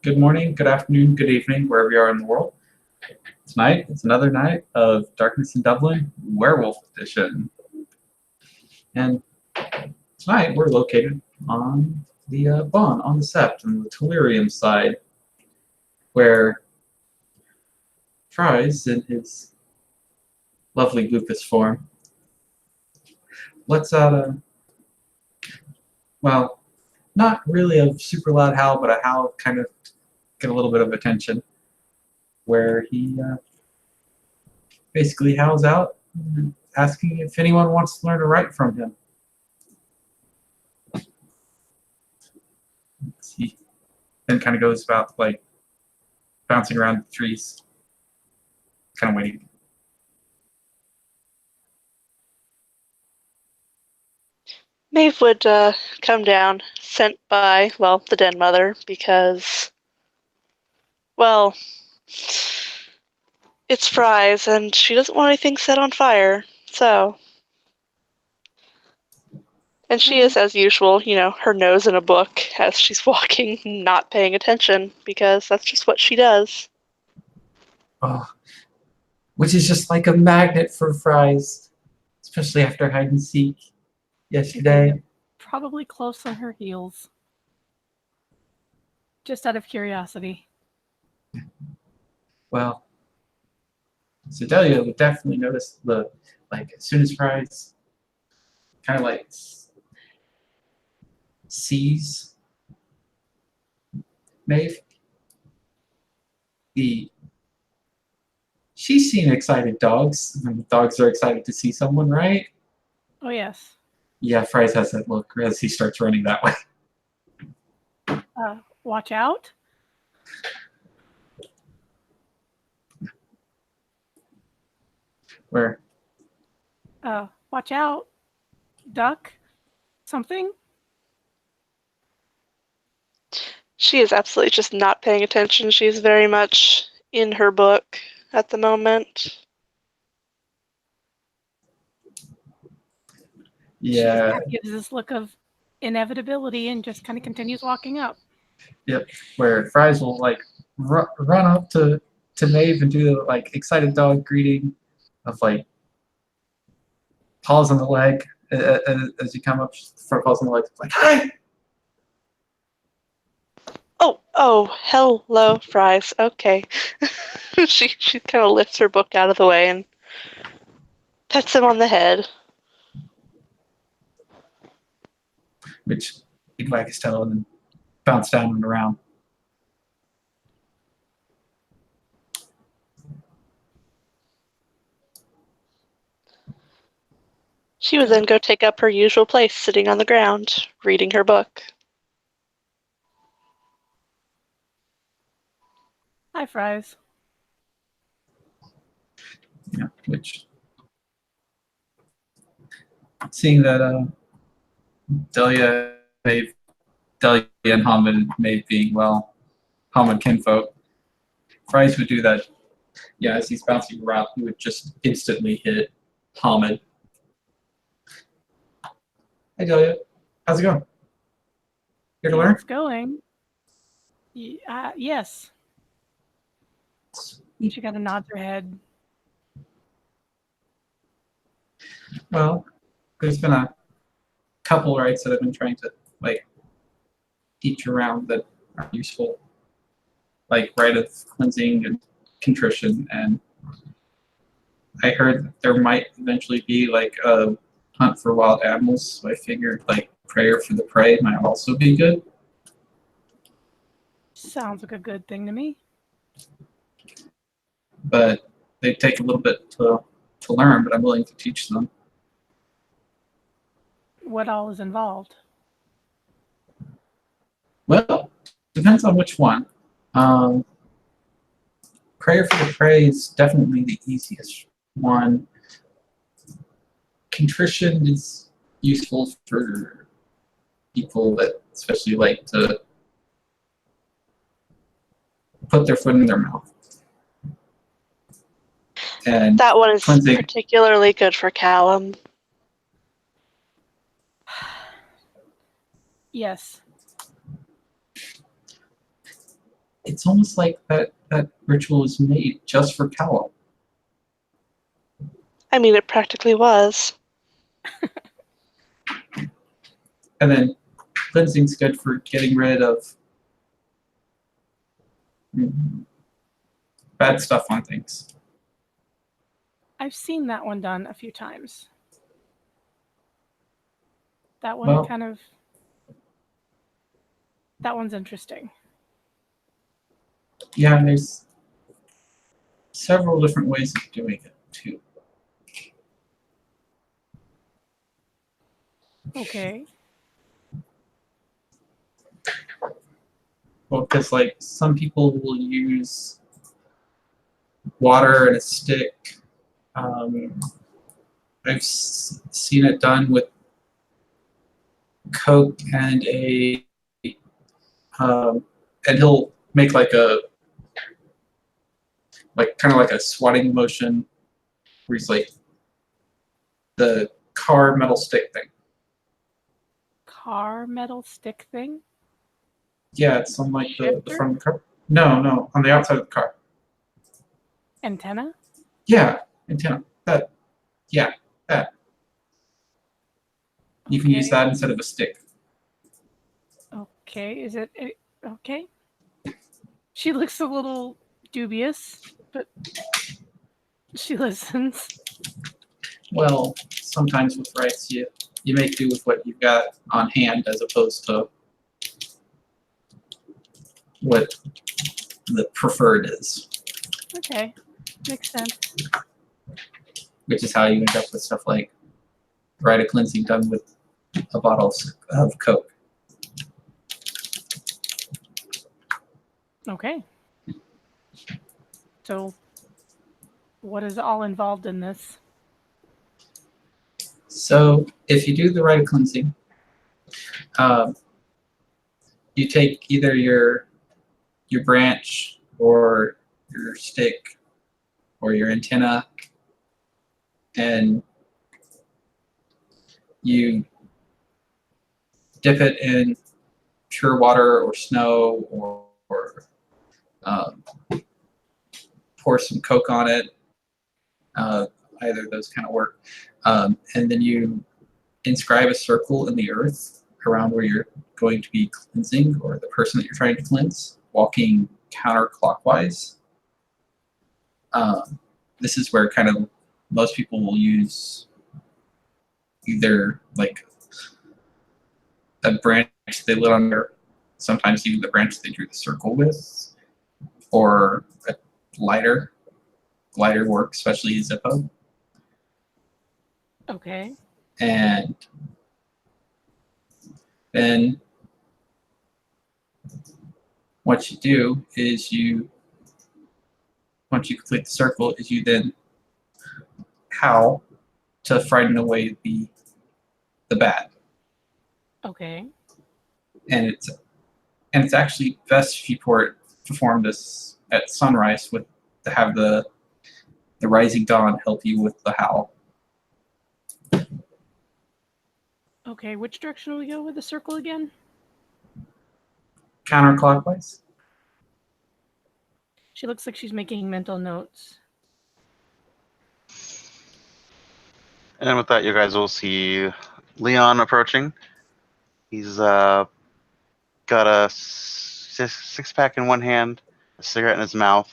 Good morning, good afternoon, good evening, wherever you are in the world. Tonight, it's another night of Darkness in Dublin, Werewolf Edition. And tonight, we're located on the Bon, on the Sept, on the Tellurium side, where Fries, in his lovely lupus form, lets out well, not really a super loud howl, but a howl kind of get a little bit of attention, where he basically howls out, asking if anyone wants to learn to write from him. He then kind of goes about like bouncing around the trees, kind of waiting. Maeve would come down, sent by, well, the Den Mother, because, well, it's Fries, and she doesn't want anything set on fire, so. And she is, as usual, her nose in a book as she's walking, not paying attention, because that's just what she does. Oh, which is just like a magnet for Fries, especially after hide and seek yesterday. Probably close on her heels. Just out of curiosity. Well, Sedelia would definitely notice as soon as Fries kind of like sees Maeve, she's seen excited dogs, and dogs are excited to see someone, right? Oh, yes. Yeah, Fries has that look as he starts running that way. Watch out. Where? Watch out. Duck. Something. She is absolutely just not paying attention. She's very much in her book at the moment. Yeah. She gives this look of inevitability and just kind of continues walking up. Yep. Where Fries will like run up to Maeve and do the like excited dog greeting of like paws on the leg as you come up, front paws on the leg, like hi. Oh, hello, Fries. Okay. she kind of lifts her book out of the way and pets him on the head. Which he'd wag his tail and then bounce down and around. She would then go take up her usual place, sitting on the ground, reading her book. Hi, Fries. Yeah, which seeing that Delia and Hamid and Maeve being Hamid kinfolk, Fries would do that. Yeah, as he's bouncing around, he would just instantly hit Hamid. Hey Delia, how's it going? Here to learn? It's going. Yes. She kind of nods her head. Well, there's been a couple rights that I've been trying to teach around that are useful, like rite of cleansing and contrition, and I heard that there might eventually be like a hunt for wild animals, so I figured like prayer for the prey might also be good. Sounds like a good thing to me. But they take a little bit to learn, but I'm willing to teach them. What all is involved? Well, depends on which one. Prayer for the prey is definitely the easiest one. Contrition is useful for people that especially like to put their foot in their mouth. And that one is cleansing. Particularly good for Callum. Yes. it's almost like that ritual is made just for Callum. I mean, it practically was. And then cleansing's good for getting rid of bad stuff on things. I've seen that one done a few times. That one Well, that one's interesting. yeah, and there's several different ways of doing it too. Okay. Well, because like some people will use water and a stick. I've seen it done with Coke and and he'll make like kind of like a swatting motion where he's like the car metal stick thing. Car metal stick thing? Yeah, it's on like the Shifter? front of the car. No, on the outside of the car. Antenna? Yeah, antenna. That. You can use Okay. that instead of a stick. Okay, is it okay? She looks a little dubious, but she listens. Well, sometimes with rights, you make do with what you've got on hand as opposed to what the preferred is, Okay, makes sense. which is how you end up with stuff like rite of cleansing done with a bottle of Coke. Okay. So, what is all involved in this? So if you do the rite of cleansing, you take either your branch or your stick or your antenna, and you dip it in pure water or snow, or pour some Coke on it. Either of those kind of work. And then you inscribe a circle in the earth around where you're going to be cleansing, or the person that you're trying to cleanse, walking counterclockwise. This is where kind of most people will use either like a branch they lit on there, sometimes even the branch they drew the circle with, or a lighter. Lighter work, especially Zippo. Okay. And then what you do is once you complete the circle, is you then howl to frighten away the bad. Okay. And it's actually best if you perform this at sunrise to have the rising dawn help you with the howl. Okay, which direction will we go with the circle again? Counterclockwise. She looks like she's making mental notes. And with that, you guys will see Leon approaching. He's got a six-pack in one hand, a cigarette in his mouth.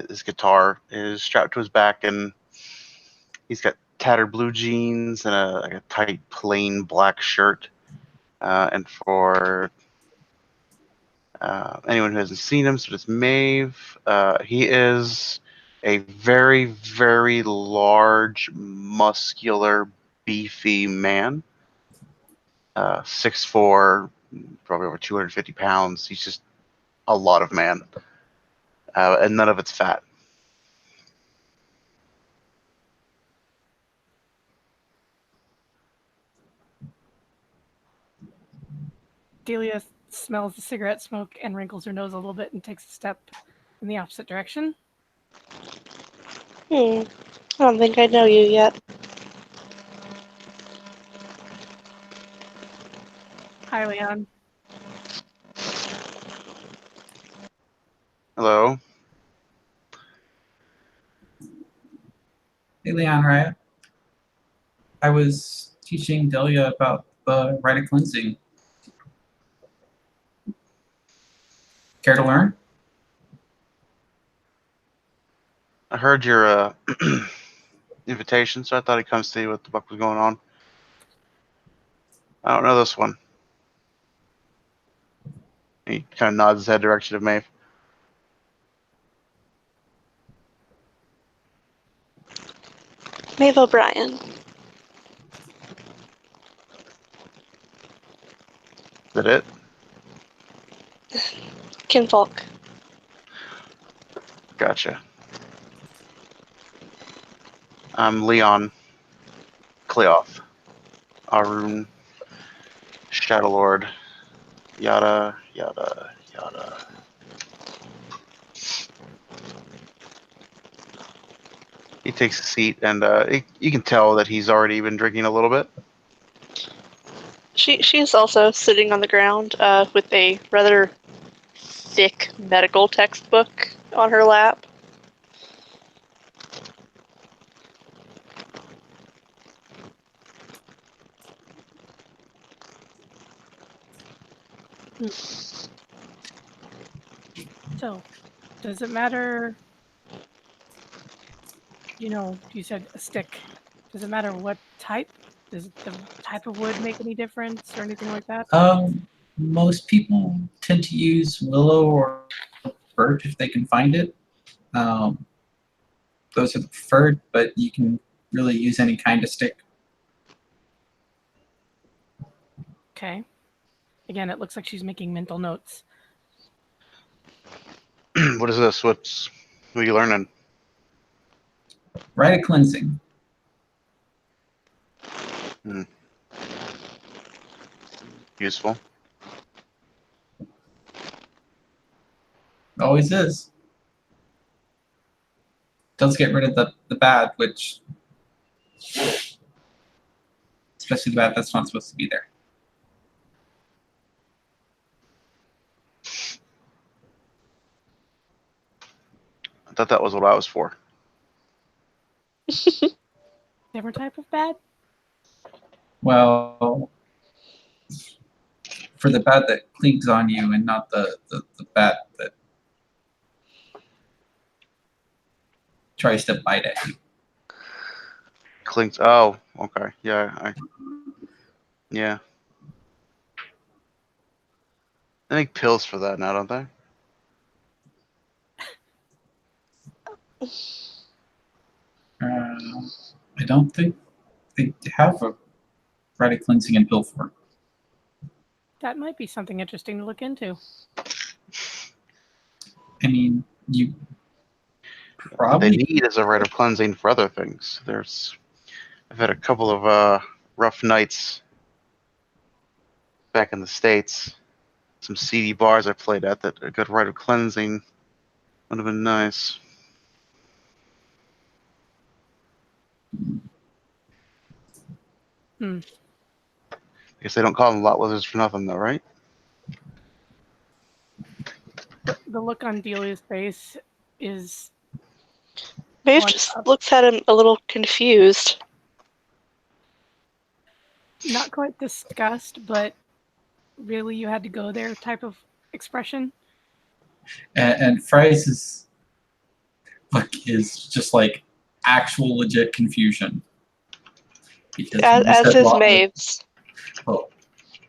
His guitar is strapped to his back, and he's got tattered blue jeans and a tight, plain black shirt. And for anyone who hasn't seen him, so it's Maeve. He is a very, very large, muscular, beefy man. 6'4", probably over 250 pounds. He's just a lot of man. And none of it's fat. Delia smells the cigarette smoke and wrinkles her nose a little bit and takes a step in the opposite direction. I don't think I know you yet. Hi, Leon. Hello. Hey, Leon, right? I was teaching Delia about the rite of cleansing. Care to learn? I heard your invitation, so I thought I'd come see what the fuck was going on. I don't know this one. He kind of nods his head direction of Maeve. Maeve O'Brien. Is that it? Kinfolk. Gotcha. I'm Leon Cleoth. Arun Shadowlord. Yada, yada, yada. He takes a seat, and you can tell that he's already been drinking a little bit. She's also sitting on the ground with a rather thick medical textbook on her lap. So, does it matter? You said a stick. Does it matter what type? Does the type of wood make any difference or anything like that? Most people tend to use willow or birch if they can find it. Those are the preferred, but you can really use any kind of stick. Okay. Again, it looks like she's making mental notes. What is this? What are you learning? Rite of cleansing. Useful. Always is. Does get rid of the bad, which, especially the bad that's not supposed to be there. I thought that was what I was for. Different type of bad? Well, for the bad that clings on you and not the bad that tries to bite at you. Clinks. Oh, okay. Yeah. Yeah. They make pills for that now, don't they? I don't think they have a rite of cleansing in pill form. That might be something interesting to look into. I mean, you What they probably need is a rite of cleansing for other things. I've had a couple of rough nights back in the States. Some seedy bars I played at that a good rite of cleansing would have been nice. I guess they don't call them lot lizards for nothing, though, right? The look on Delia's face is Maeve One just up. looks at him a little confused. not quite disgust, but really you had to go there type of expression. and Fry's look is just like actual legit confusion. Because when you As said is lot lizard, Maeve's. oh,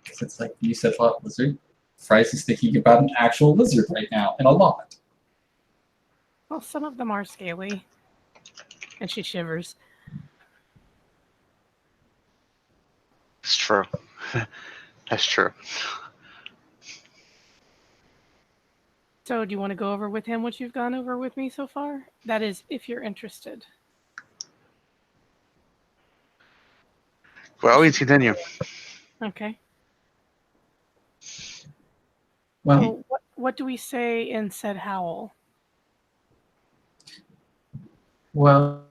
'cause it's like you said lot lizard. Fry's is thinking about an actual lizard right now, and a lot. Well, some of them are scaly. And she shivers. It's true. That's true. So, do you want to go over with him what you've gone over with me so far? That is, if you're interested. Well, we continue. Okay. Well, So, what do we say in said howl? well,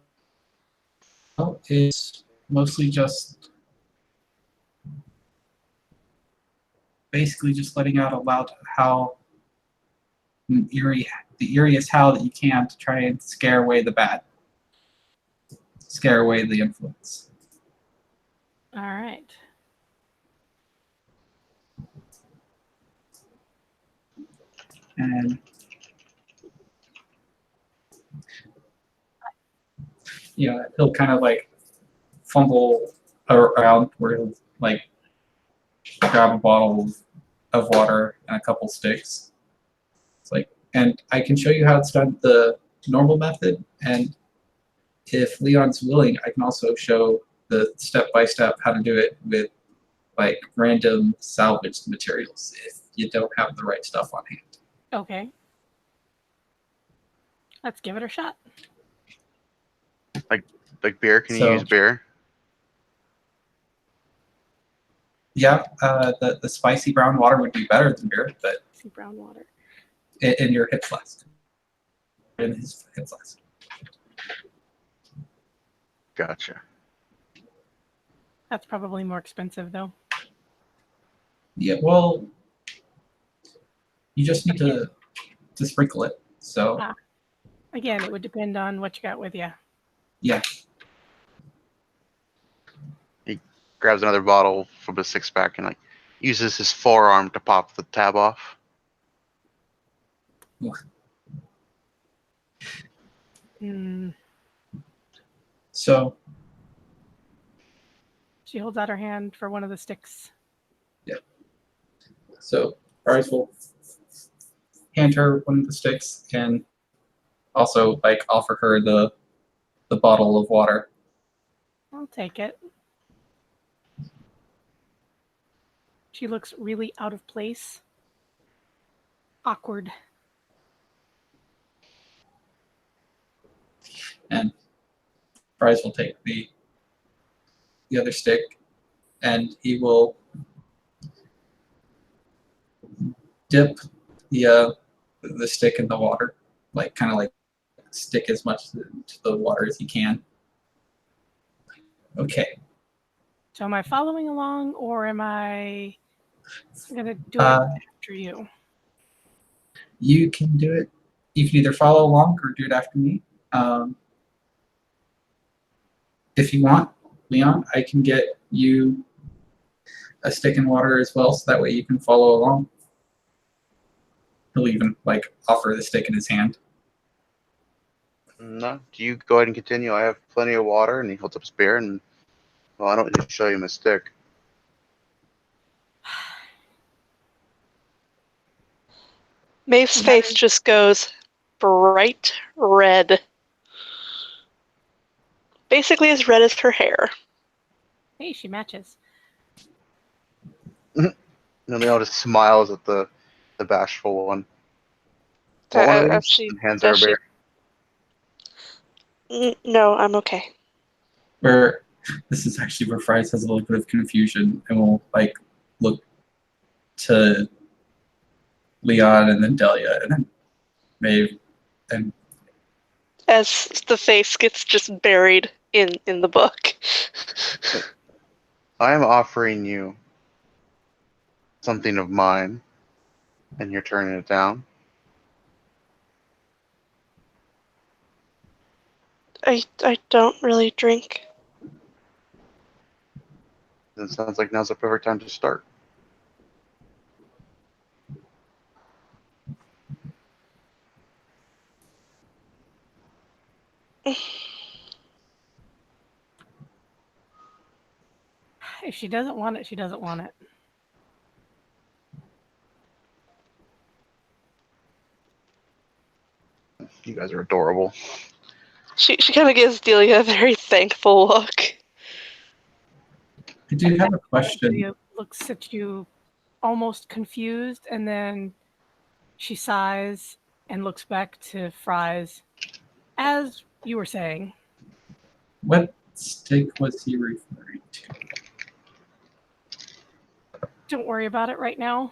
it's mostly just basically just letting out a loud howl the eeriest howl that you can to try and scare away the bad, scare away the influence. All right. And he'll kind of like fumble around where he'll like grab a bottle of water and a couple sticks. It's like, and I can show you how it's done the normal method, and if Leon's willing, I can also show the step-by-step how to do it with like random salvaged materials if you don't have the right stuff on hand. Okay. Let's give it a shot. Like beer? Can you So- use beer? Yeah, the spicy brown water would be better than beer, but See brown water. in your hip flask. In his hip flask. Gotcha. That's probably more expensive though. Yeah, well, you just need to sprinkle it. So Ah. Again, it would depend on what you got with you. yeah, Grabs another bottle from the 6-pack and like uses his forearm to pop the tab off. Mm. so She holds out her hand for one of the sticks. Bryce will hand her one of the sticks and also like offer her the bottle of water. I'll take it. She looks really out of place. Awkward. And Bryce will take the other stick and he will dip the stick in the water, like kind of like stick as much to the water as he can. Okay. So am I following along or am I gonna do it after you? You can do it. You can either follow along or do it after me. If you want, Leon, I can get you a stick in water as well, so that way you can follow along. He'll even like offer the stick in his hand. No, you go ahead and continue. I have plenty of water, and he holds up his beer, and well, I don't need to show you my stick. Maeve's face just goes bright red. Basically as red as her hair. Hey, she matches. And then Leon just smiles at the bashful one. Want one of these? And hands her a beer. No, I'm okay. Where this is actually where Fries has a little bit of confusion and will like look to Leon and then Delia and then Maeve and As the face gets just buried in the book. I am offering you something of mine, and you're turning it down. I don't really drink. Then it sounds like now's the perfect time to start. If she doesn't want it, she doesn't want it. You guys are adorable. She kind of gives Delia a very thankful look. I do have a question. She looks at you almost confused, and then she sighs and looks back to Fries. As you were saying, What stick was he referring to? don't worry about it right now.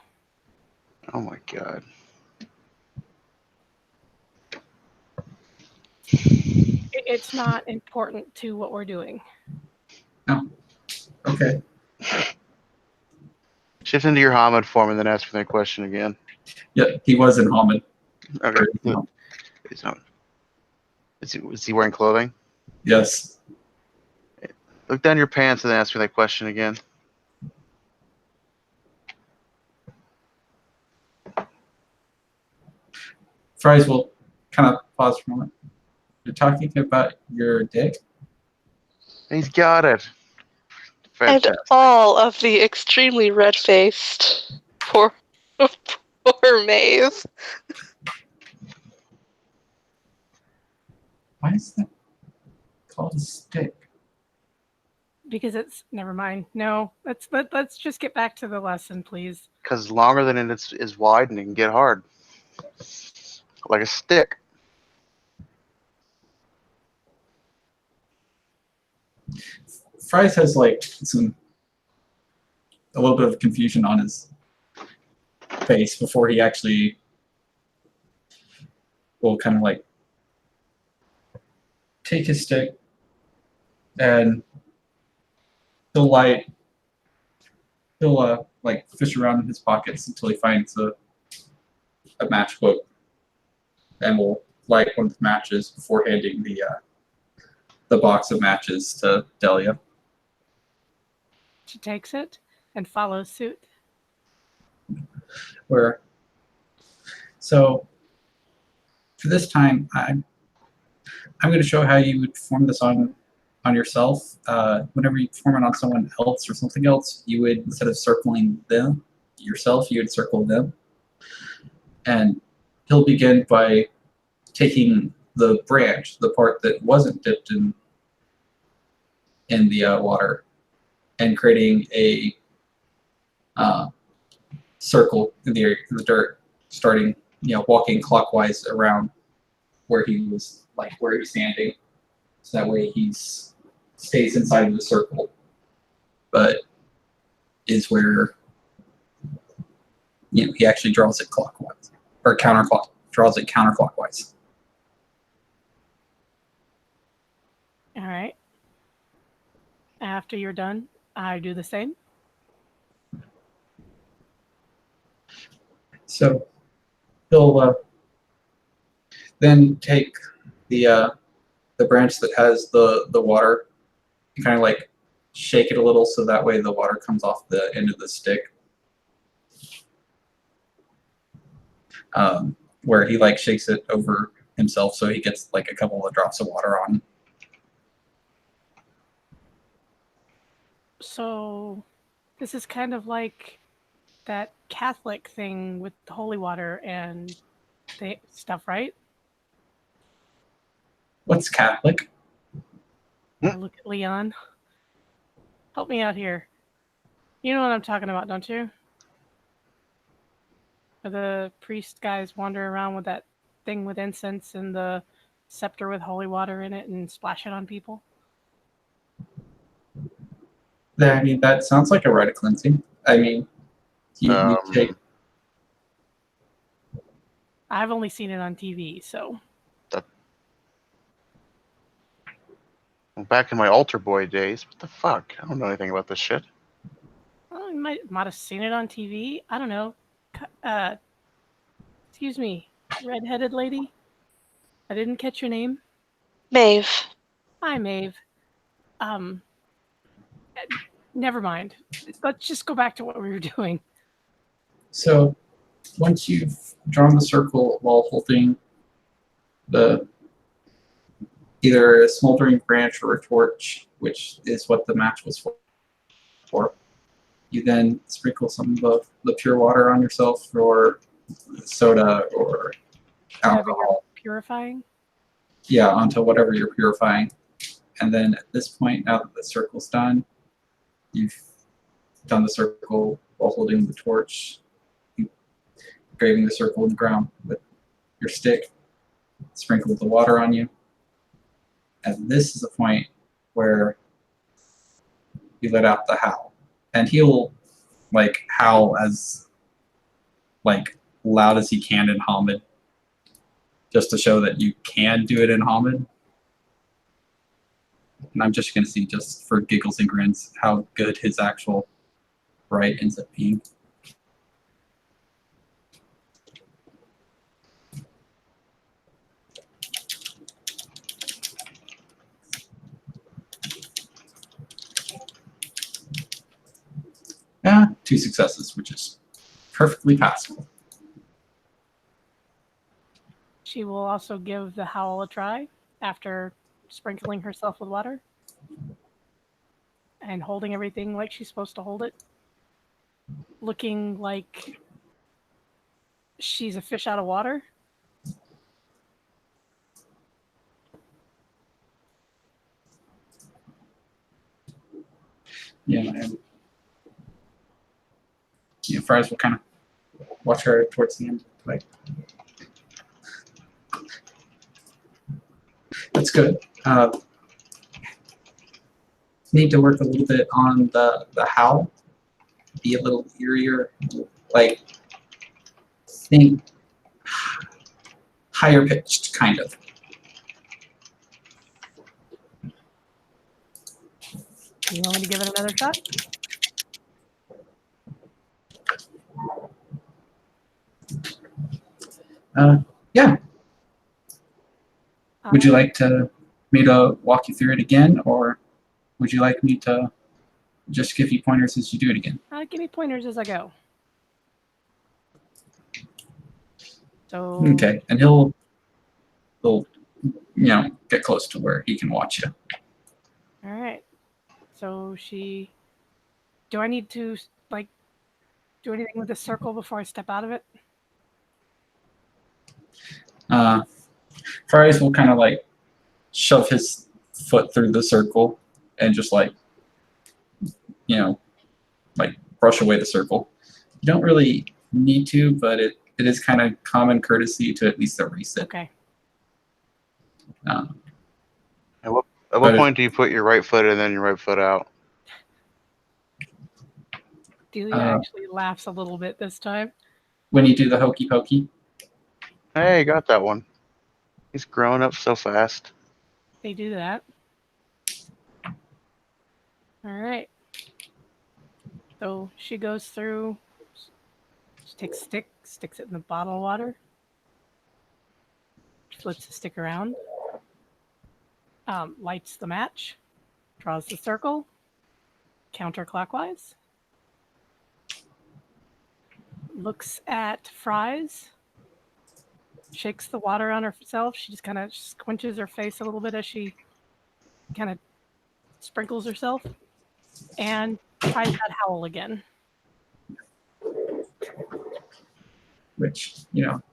Oh my god. It's not important to what we're doing. Okay. Shift into your Hamid form and then ask me that question again. Yep, he was in Hamid. Okay. No. He's not. Is he wearing clothing? Yes. Look down your pants and then ask me that question again. Fries will kind of pause for a moment. You're talking about your dick? He's got it. And Fantastic. all of the extremely red-faced poor Maeve. Why is that called a stick? Because it's never mind. No, let's just get back to the lesson, please. Because longer than it is wide and it can get hard. Like a stick. Fries has like a little bit of confusion on his face before he actually will kind of like take his stick and he'll like fish around in his pockets until he finds a matchbook and will light one of the matches before handing the box of matches to Delia. She takes it and follows suit. So for this time, I'm going to show how you would perform this on yourself. Whenever you perform it on someone else or something else, you would, instead of circling them yourself, you would circle them. And he'll begin by taking the branch, the part that wasn't dipped in the water, and creating a circle in the dirt, starting, walking clockwise around where he's standing. So that way he stays inside of the circle, but is where he actually draws it clockwise or draws it counterclockwise. All right. After you're done, I do the same. So he'll then take the branch that has the water and kind of like shake it a little so that way the water comes off the end of the stick. Where he like shakes it over himself so he gets like a couple of drops of water on. So this is kind of like that Catholic thing with the holy water and stuff, right? What's Catholic? I look at Leon. Help me out here. You know what I'm talking about, don't you? Where the priest guys wander around with that thing with incense and the scepter with holy water in it and splash it on people. I mean, that sounds like a rite of cleansing. I mean, you take. I've only seen it on TV, so. Back in my altar boy days, what the fuck? I don't know anything about this shit. Well, you might have seen it on TV. I don't know. Excuse me, red-headed lady. I didn't catch your name. Maeve. Hi, Maeve. Never mind. Let's just go back to what we were doing. So once you've drawn the circle while holding either a smoldering branch or a torch, which is what the match was for, you then sprinkle some of the pure water on yourself, or soda, or Whatever alcohol. you're purifying? Yeah, onto whatever you're purifying. And then at this point, now that the circle's done, you've done the circle while holding the torch, engraving the circle in the ground with your stick, sprinkle the water on you. And this is the point where you let out the howl. And he'll like howl as like loud as he can in Hamid, just to show that you can do it in Hamid. And I'm just going to see, just for giggles and grins, how good his actual rite ends up being. 2 successes, which is perfectly passable. She will also give the howl a try after sprinkling herself with water and holding everything like she's supposed to hold it. Looking like she's a fish out of water. Yeah, and Fries will kind of watch her towards the end. Like, that's good. Need to work a little bit on the howl. Be a little eerier. Like, think higher pitched, kind of. You want me to give it another shot? Yeah. Would you Alright. like me to walk you through it again, or would you like me to just give you pointers as you do it again? Give me pointers as I go. So Okay, and he'll get close to where he can watch you. all right. So she. Do I need to do anything with the circle before I step out of it? Fries will kind of like shove his foot through the circle and just like brush away the circle. You don't really need to, but it is kind of common courtesy to at least erase it. Okay. At what point do you put your right foot in and then your right foot out? Delia actually laughs a little bit this time. When you do the hokey pokey. Hey, got that one. He's growing up so fast. They do that. All right. So she goes through. She takes a stick, sticks it in the bottle of water, flips the stick around, lights the match, draws the circle, counterclockwise, looks at Fries, shakes the water on herself. She just kind of squinches her face a little bit as she kind of sprinkles herself, and tries that howl again. Which,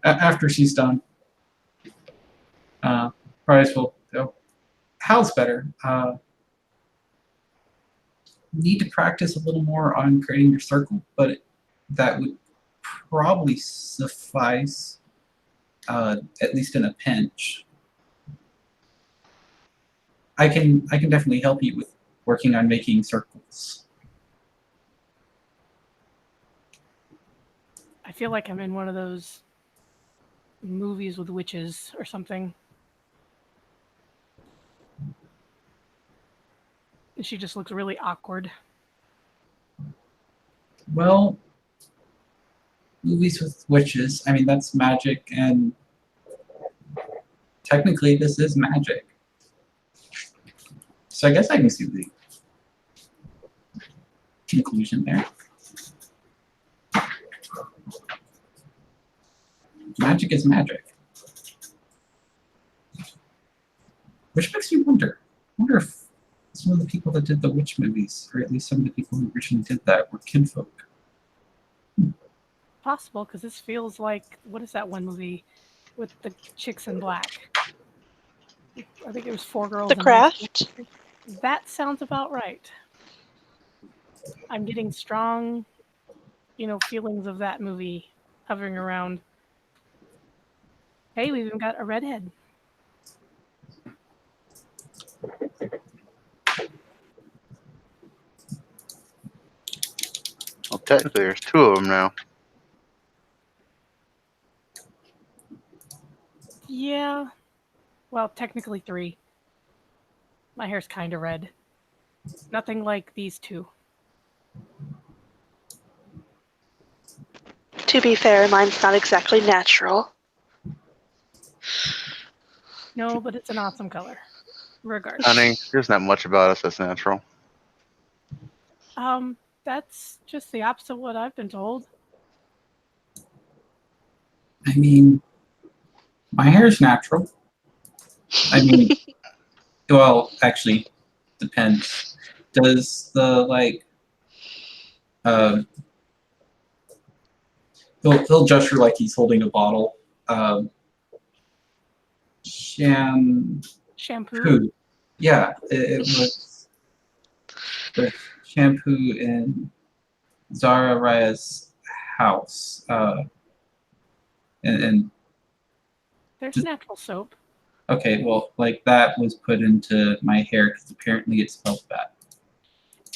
after she's done, Fries will go, how's better? Need to practice a little more on creating your circle, but that would probably suffice, at least in a pinch. I can definitely help you with working on making circles. I feel like I'm in one of those movies with witches or something. And she just looks really awkward. Well, movies with witches, I mean, that's magic, and technically this is magic. So I guess I can see the conclusion there. Magic is magic. Which makes me wonder if some of the people that did the witch movies, or at least some of the people who originally did that, were kinfolk. Possible, because this feels like, what is that one movie with the chicks in black? I think it was 4 Girls. The Craft? That sounds about right. I'm getting strong, feelings of that movie hovering around. Hey, we've even got a redhead. Well, technically, there's 2 of them now. Yeah. Well, technically 3. My hair's kind of red. Nothing like these 2. To be fair, mine's not exactly natural. No, but it's an awesome color. Regardless. Honey, there's not much about us that's natural. That's just the opposite of what I've been told. I mean, my hair is natural. I mean, well, actually, depends. Does the he'll gesture like he's holding a bottle. Shampoo. Shampoo? Yeah, it was the shampoo in Zara Raya's house. And There's just, natural soap. okay, well, like that was put into my hair because apparently it smells bad.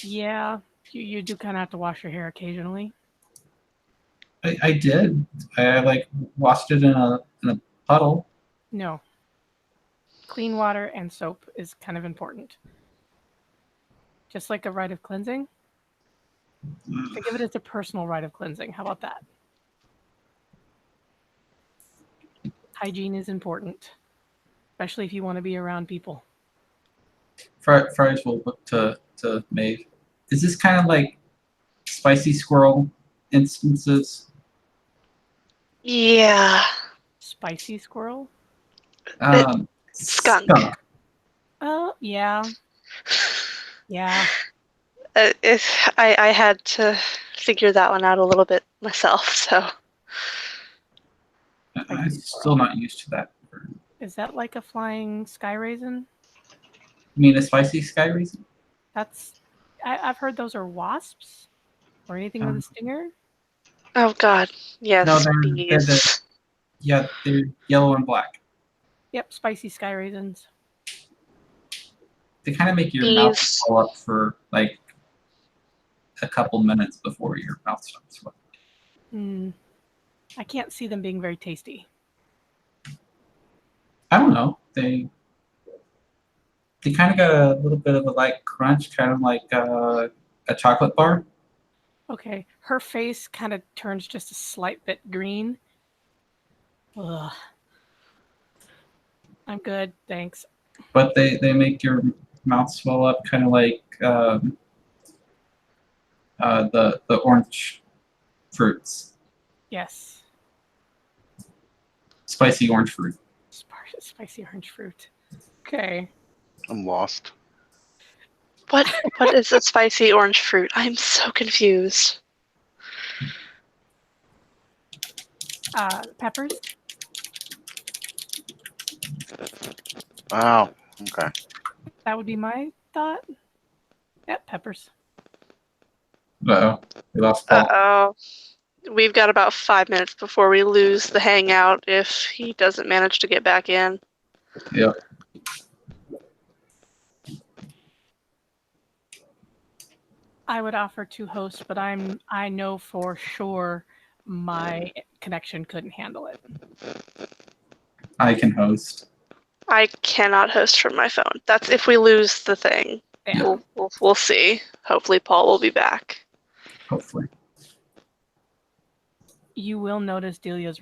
Yeah, you do kind of have to wash your hair occasionally. I did. I like washed it in a puddle. No. Clean water and soap is kind of important. Just like a rite of cleansing. Think of it as a personal rite of cleansing. How about that? Hygiene is important, especially if you want to be around people. Fries will look to Maeve. Is this kind of like spicy squirrel instances? Yeah. Spicy squirrel? Skunk. Oh, yeah. Yeah. I had to figure that one out a little bit myself, so. I'm still not used to that. Is that like a flying sky raisin? You mean a spicy sky raisin? I've heard those are wasps or anything with a stinger. Oh God, yes, No, bees. they're yellow and black. Yep, spicy sky raisins. They kind of make your mouth Bees. swell up for like a couple minutes before your mouth starts swelling. I can't see them being very tasty. I don't know. They kind of got a little bit of a light crunch, kind of like a chocolate bar. Okay, her face kind of turns just a slight bit green. Ugh. I'm good, thanks. But they make your mouth swell up, kind of like the orange fruits, Yes. spicy orange fruit. Spicy orange fruit. Okay. I'm lost. What is a spicy orange fruit? I'm so confused. Peppers? Oh, okay. That would be my thought. Yep, peppers. Uh-oh, we lost Paul. Uh-oh. We've got about 5 minutes before we lose the hangout if he doesn't manage to get back in. Yep. I would offer to host, but I know for sure my connection couldn't handle it. I can host. I cannot host from my phone. That's if we lose the thing. Yeah. We'll see. Hopefully Paul will be back. Hopefully. You will notice Delia's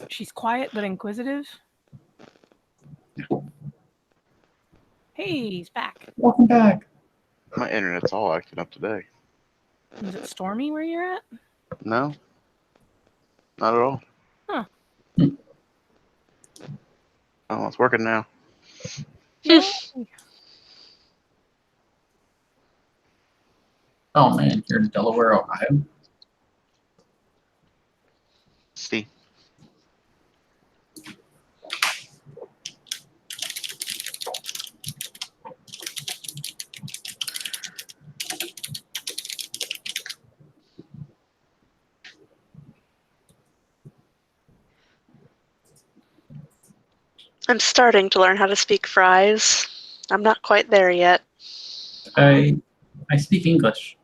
she's quiet but inquisitive. Hey, he's back. Welcome back. My internet's all acting up today. Is it stormy where you're at? No, not at all. Huh. Oh, it's working now. Yeah. Oh man, you're in Delaware, Ohio. See. I'm starting to learn how to speak fries. I'm not quite there yet. I speak English.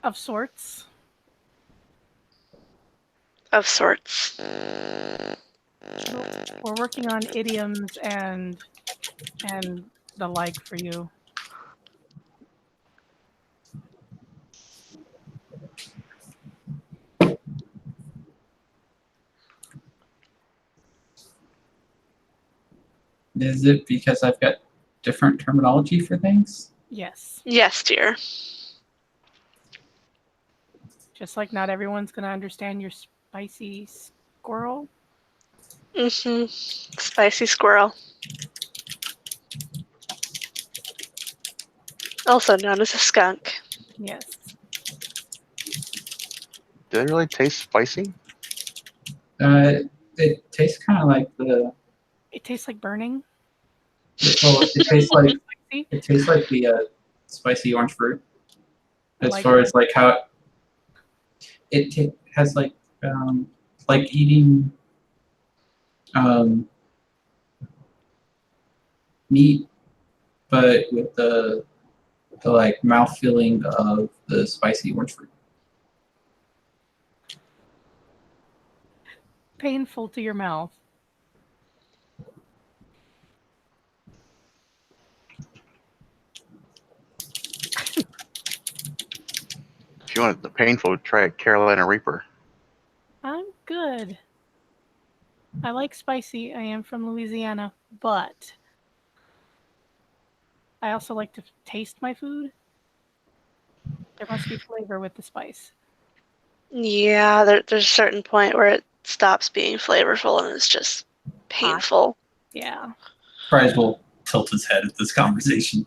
Of sorts. Of sorts. We're working on idioms and the like for you. Is it because I've got different terminology for things? Yes. Yes, dear. Just like not everyone's going to understand your spicy squirrel. Mm-hmm. Spicy squirrel. Also known as a skunk. Yes. Do they really taste spicy? It tastes kind of like the. It tastes like burning. Well, it tastes like Spicy. the spicy orange fruit. I As like far it. as like how has like eating meat, but with the like mouth feeling of the spicy orange fruit. Painful to your mouth. If you want the painful, try a Carolina Reaper. I'm good. I like spicy. I am from Louisiana, but I also like to taste my food. There must be flavor with the spice. Yeah, there's a certain point where it stops being flavorful and it's just painful. Yeah. Fries will tilt his head at this conversation.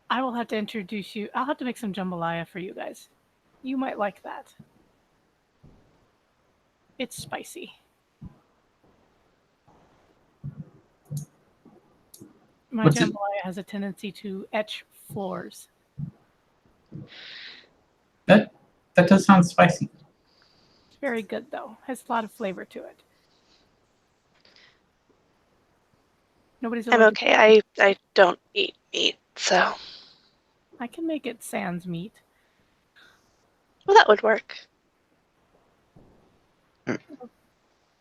I will have to introduce you. I'll have to make some jambalaya for you guys. You might like that. It's spicy. My What's it- jambalaya has a tendency to etch floors. That does sound spicy. It's very good though. Has a lot of flavor to it. Nobody's I'm allergic. okay. I don't eat meat, so I can make it sans meat. well, that would work.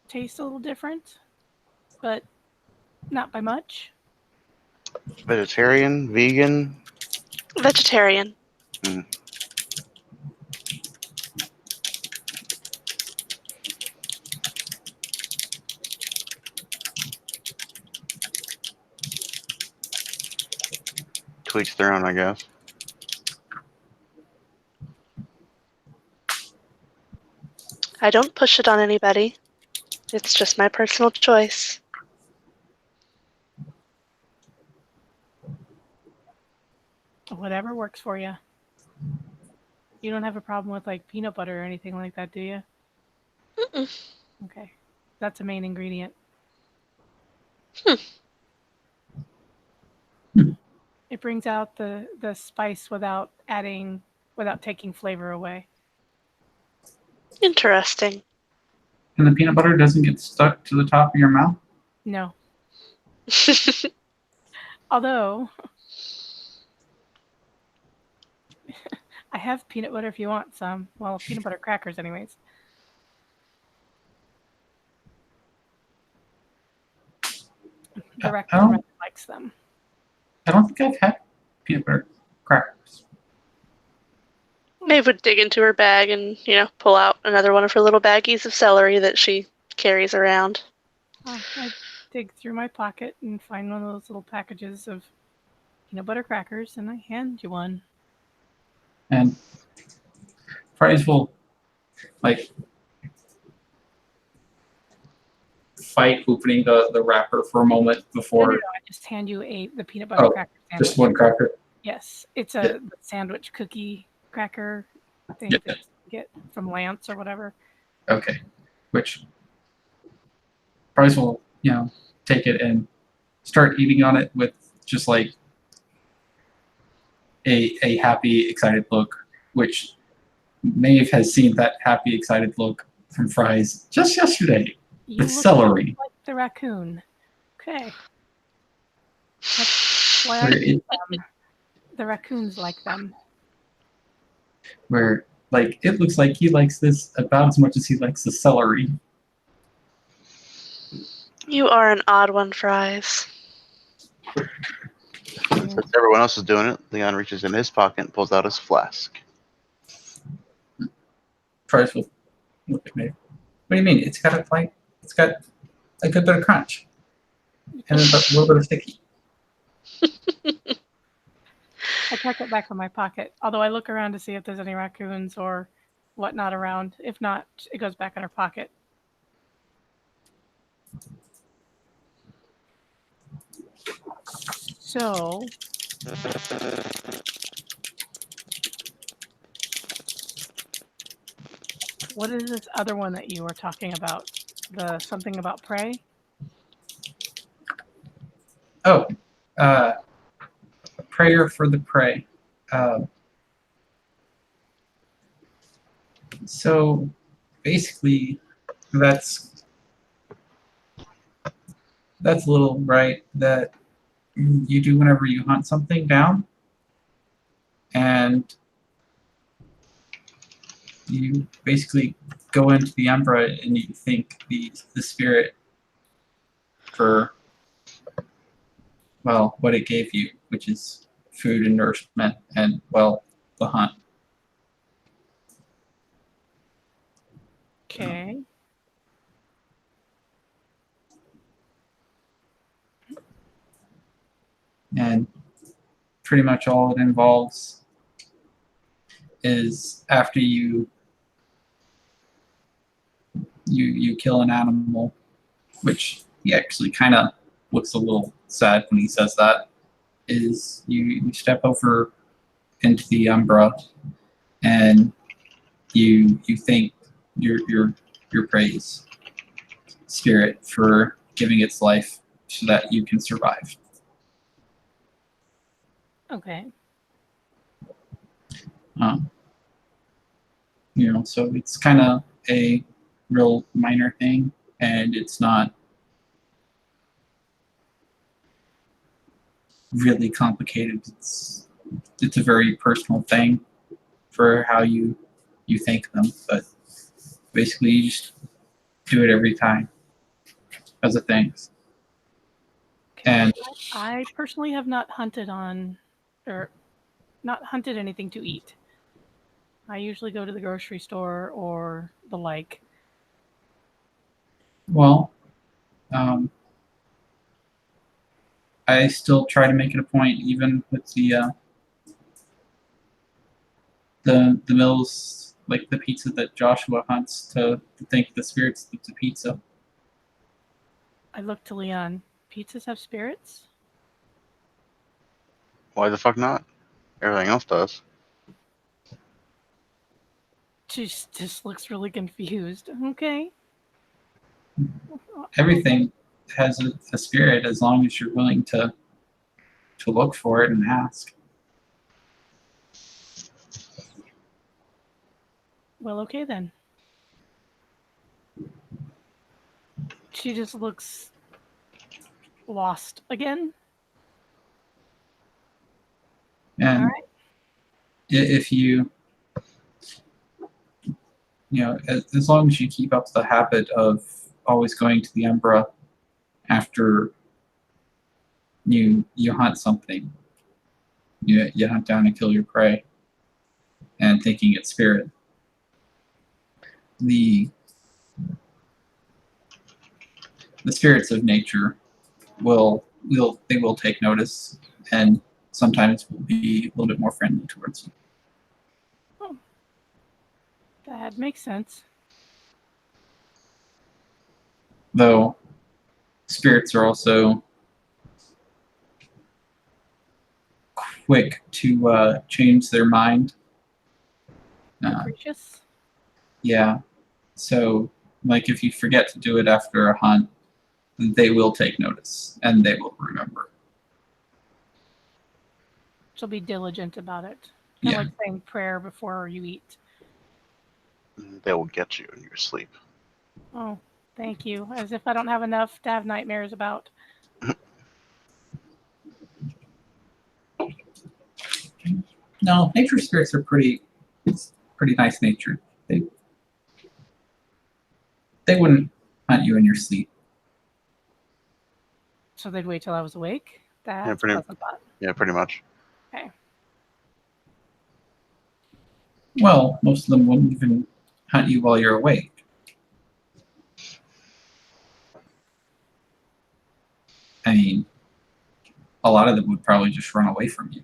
Tastes a little different, but not by much. Vegetarian, vegan. Vegetarian. To each their own, I guess. I don't push it on anybody. It's just my personal choice. Whatever works for you. You don't have a problem with like peanut butter or anything like that, do you? Mm-mm. Okay. That's a main ingredient. It brings out the spice without taking flavor away. Interesting. And the peanut butter doesn't get stuck to the top of your mouth. No. Although I have peanut butter if you want some. Well, peanut butter crackers anyways. The raccoon really likes them. I don't think I've had peanut butter crackers. Maeve would dig into her bag and, pull out another one of her little baggies of celery that she carries around. I dig through my pocket and find one of those little packages of peanut butter crackers, and I hand you one. And Fries will like fight opening the wrapper for a moment before. No, I just hand you the peanut butter cracker sandwich. Just one cracker. Yes, it's a sandwich cookie cracker thing that you get from Lance or whatever. Okay. Which Fries will, take it and start eating on it with just like a happy, excited look, which Maeve has seen that happy, excited look from Fries just yesterday with celery. Like the raccoon. Okay. That's why I eat them. The raccoons like them. Where like it looks like he likes this about as much as he likes the celery. You are an odd one, Fries. Since everyone else is doing it, Leon reaches in his pocket and pulls out his flask. Fries will look at me. What do you mean? It's got a good bit of crunch and a little bit of sticky. I tuck it back in my pocket, although I look around to see if there's any raccoons or whatnot around. If not, it goes back in her pocket. So, what is this other one that you were talking about? The something about prey? Oh, a prayer for the prey. So basically, that's a little right that you do whenever you hunt something down, and you basically go into the Umbra and you thank the spirit for, well, what it gave you, which is food and nourishment and, well, the hunt. Okay. And pretty much all it involves is after you kill an animal, which he actually kind of looks a little sad when he says that, is you step over into the Umbra and you thank your praise spirit for giving its life so that you can survive. Okay. So it's kind of a real minor thing, and it's not really complicated. It's a very personal thing for how you thank them, but basically you just do it every time as a thanks. And I personally have not hunted anything to eat. I usually go to the grocery store or the like. well, I still try to make it a point, even with the meals, like the pizza that Joshua hunts, to thank the spirits of the pizza. I look to Leon. Pizzas have spirits? Why the fuck not? Everything else does. She just looks really confused. Okay. Everything has a spirit as long as you're willing to look for it and ask. Well, okay then. She just looks lost again. And All right. if you as long as you keep up the habit of always going to the Umbra after you hunt something, you hunt down and kill your prey, and thinking its spirit, the spirits of nature will take notice, and sometimes will be a little bit more friendly towards you. Oh, that makes sense. Though spirits are also quick to change their mind. Capricious. Yeah. So, like, if you forget to do it after a hunt, they will take notice and they will remember. She'll be diligent about it. Kind Yeah. of like saying prayer before you eat. They will get you in your sleep. Oh, thank you. As if I don't have enough to have nightmares about. No, nature spirits are pretty nice natured. They wouldn't hunt you in your sleep. So they'd wait till I was awake? That's pretty- a pleasant thought. Yeah, pretty much. Okay. Well, most of them wouldn't even hunt you while you're awake. lot of them would probably just run away from you.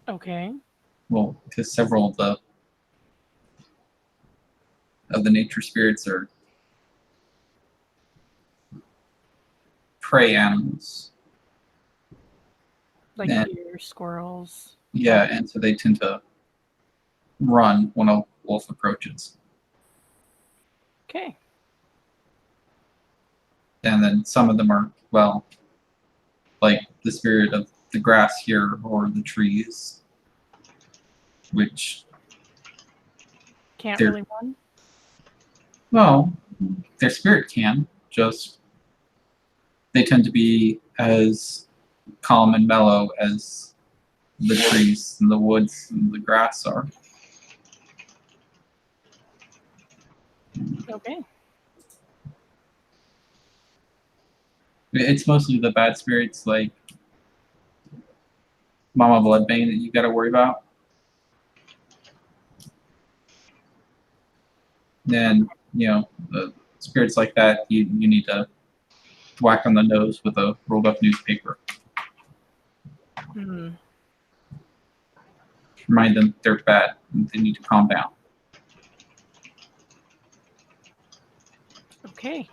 Okay. Well, because several of the nature spirits are prey animals. Like Yeah. deer, squirrels. Yeah, and so they tend to run when a wolf approaches. Okay. And then some of them are, well, like the spirit of the grass here or the trees, which, Can't They're- really run. well, their spirit can, just they tend to be as calm and mellow as the trees and the woods and the grass are. Okay. It's mostly the bad spirits like Mama Bloodbane that you got to worry about. Then, the spirits like that, you need to whack on the nose with a rolled up newspaper. Hmm. Remind them they're bad and they need to calm down. Okay.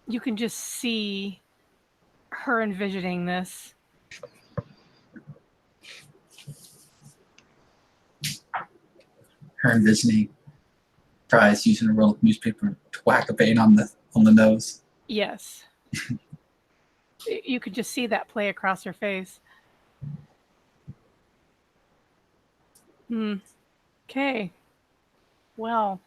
You can just see her envisioning this. Her envisioning Fry's using a roll of newspaper to whack a Bane on the nose. Yes. You could just see that play across her face. Okay. Well,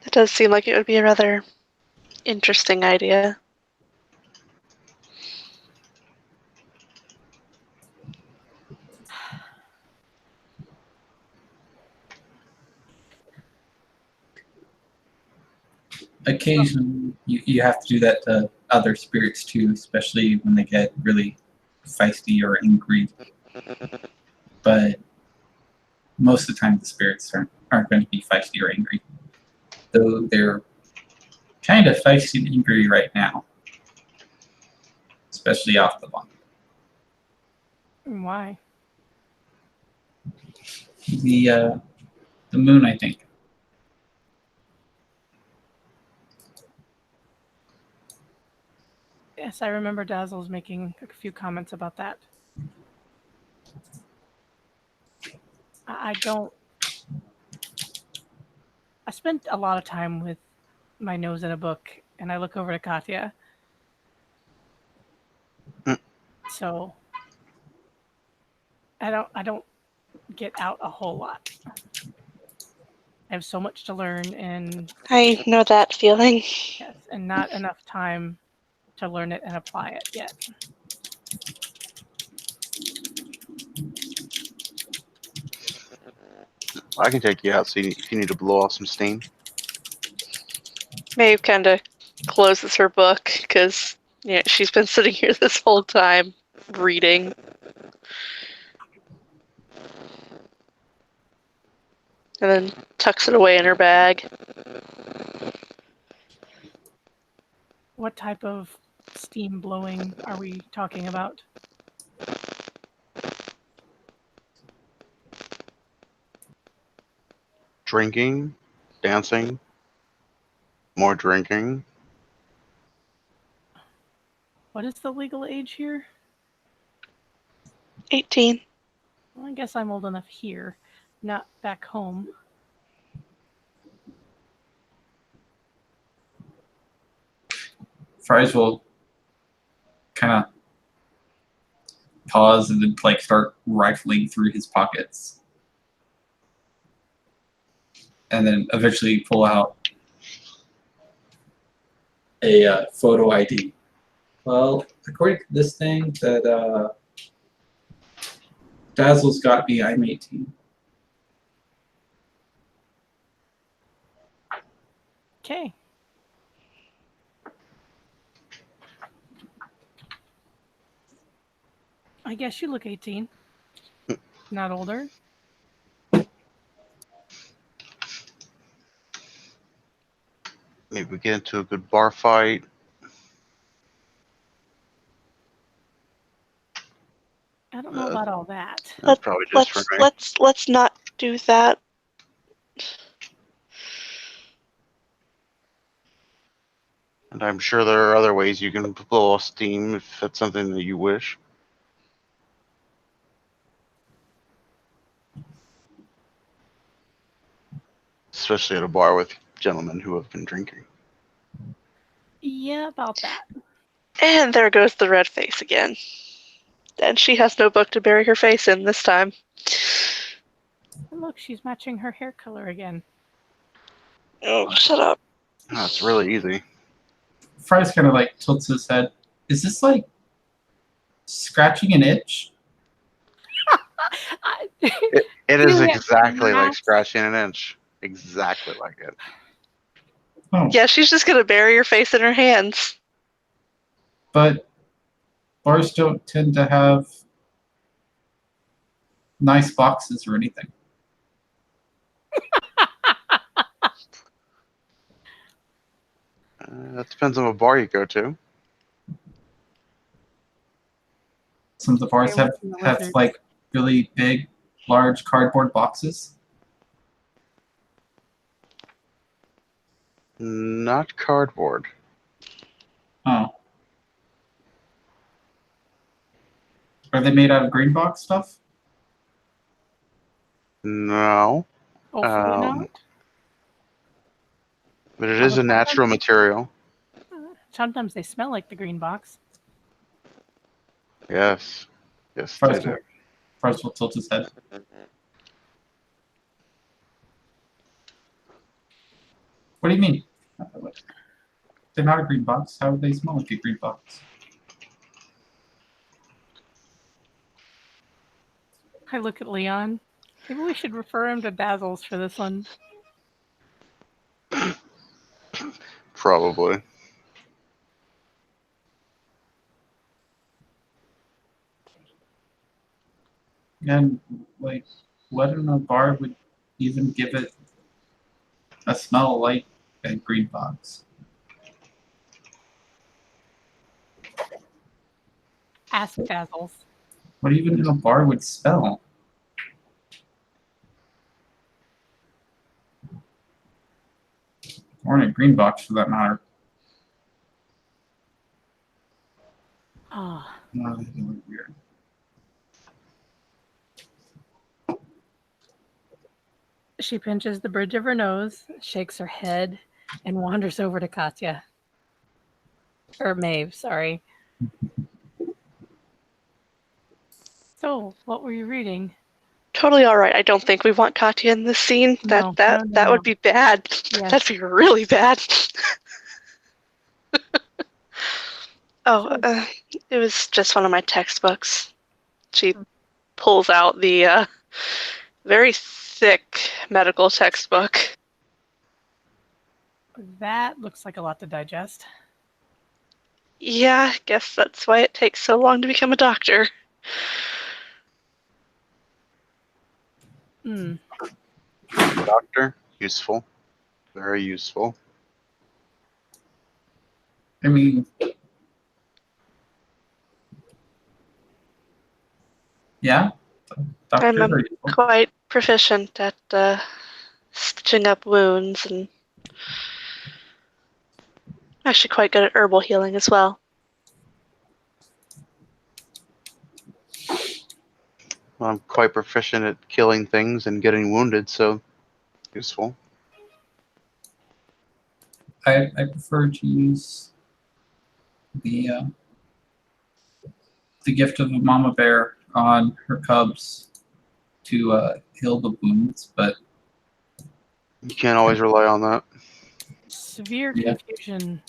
It does seem like it would be a rather interesting idea. Occasionally, you have to do that to other spirits too, especially when they get really feisty or angry. But most of the time, the spirits aren't going to be feisty or angry. Though they're kind of feisty and angry right now, especially off the bond. why? The moon, I think. Yes, I remember Dazzle's making a few comments about that. I don't. I spent a lot of time with my nose in a book, and I look over to Katya. Mm. So I don't get out a whole lot. I have so much to learn, and I know that feeling. yes, and not enough time to learn it and apply it yet. I can take you out so if you need to blow off some steam. Maeve kind of closes her book because she's been sitting here this whole time reading. And then tucks it away in her bag. What type of steam blowing are we talking about? Drinking, dancing, more drinking. What is the legal age here? 18. Well, I guess I'm old enough here, not back home. Fries will kind of pause and then start rifling through his pockets, and then eventually pull out a photo ID. Well, according to this thing, that Dazzle's got me. I'm 18. Okay. I guess you look 18. Not older. Maybe we get into a good bar fight. I don't know about all that. That's probably just for me. Let's not do that. And I'm sure there are other ways you can blow off steam if that's something that you wish. Especially at a bar with gentlemen who have been drinking. Yeah, about that. And there goes the red face again. And she has no book to bury her face in this time. And look, she's matching her hair color again. Oh, shut up. Oh, it's really easy. Fry's kind of like tilts his head. Is this like scratching an itch? It is Do it, exactly like Matt. scratching an inch. Exactly like it. Oh, Yeah, she's just gonna bury her face in her hands. but bars don't tend to have nice boxes or anything. That depends on what bar you go to. Some of the bars Stay away have, from the have lizards. like really big, large cardboard boxes. Not cardboard. Oh. Are they made out of green box stuff? No. Hopefully Um, not. But it is a natural material. Sometimes they smell like the green box. Yes. Yes, they do. Fries will tilt his head. What do you mean? They're not a green box. How would they smell like a green box? I look at Leon. Maybe we should refer him to Dazzles for this one. Probably. And like, what in a bar would even give it a smell like a green box? Ask Dazzles. What even in a bar would smell? Or in a green box for that matter. Ah, No, they look weird. she pinches the bridge of her nose, shakes her head, and wanders over to Katya. Or Maeve, sorry. So, what were you reading? Totally all right. I don't think we want Katya in this scene. No, That no. would be bad. Yes. That'd be really bad. Oh, it was just one of my textbooks. She pulls out the very thick medical textbook. That looks like a lot to digest. Yeah, I guess that's why it takes so long to become a doctor. Hmm. Doctor, useful. Very useful. I mean, yeah. Doctor, I'm are you- quite proficient at stitching up wounds and actually quite good at herbal healing as well. I'm quite proficient at killing things and getting wounded, so useful. I prefer to use the gift of a mama bear on her cubs to heal the wounds, but You can't always rely on that. Severe Yeah. confusion.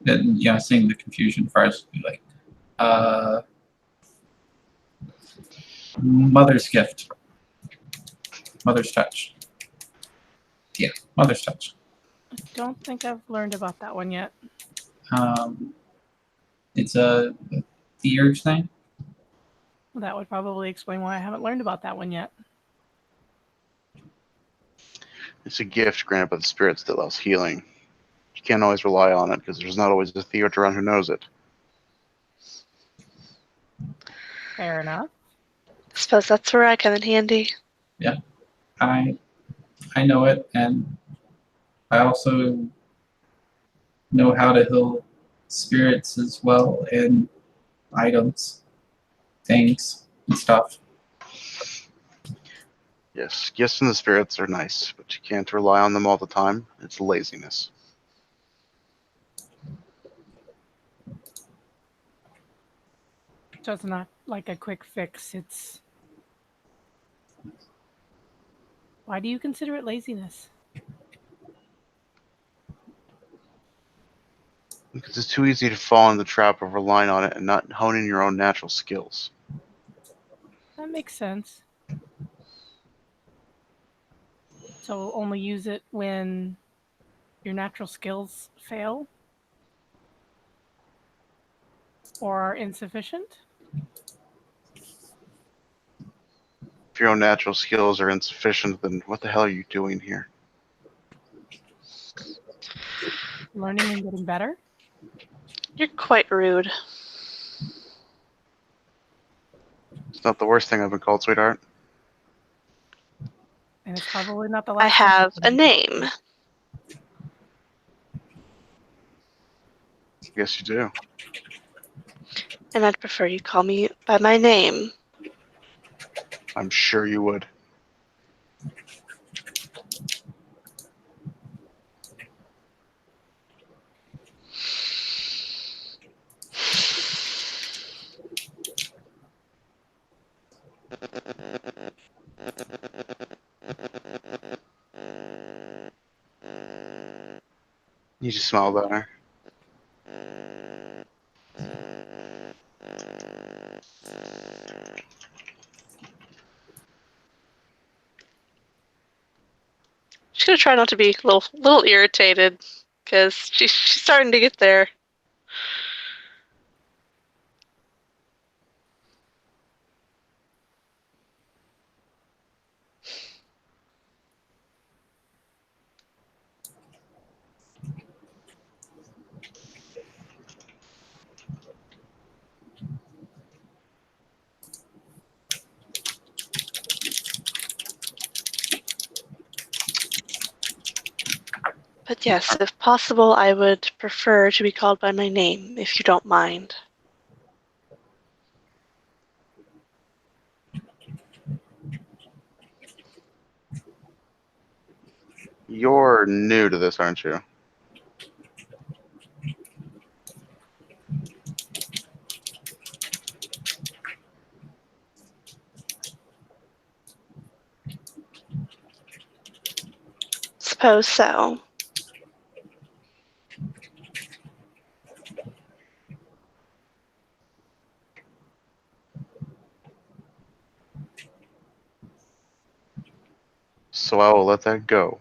then yeah, seeing the confusion first would be like, Mother's gift. Mother's touch. Yeah, mother's touch. I don't think I've learned about that one yet. It's a theurge thing. Well, that would probably explain why I haven't learned about that one yet. It's a gift granted by the spirits that allows healing. You can't always rely on it because there's not always a theurge around who knows it. Fair enough. I suppose that's where I come in handy. I know it, and I also know how to heal spirits as well, and items, things, and stuff. Yes, gifts from the spirits are nice, but you can't rely on them all the time. It's laziness. So it's not like a quick fix. It's. Why do you consider it laziness? Because it's too easy to fall in the trap of relying on it and not honing your own natural skills. That makes sense. So only use it when your natural skills fail or are insufficient? If your own natural skills are insufficient, then what the hell are you doing here? Learning and getting better? You're quite rude. It's not the worst thing I've been called, sweetheart. And it's probably not the I last time have you're a gonna be- name. Yes, you do. And I'd prefer you call me by my name. I'm sure you would. You just smile better. She's gonna try not to be a little irritated, because she's starting to get there. But yes, if possible, I would prefer to be called by my name, if you don't mind. You're new to this, aren't you? Suppose so. So I will let that go.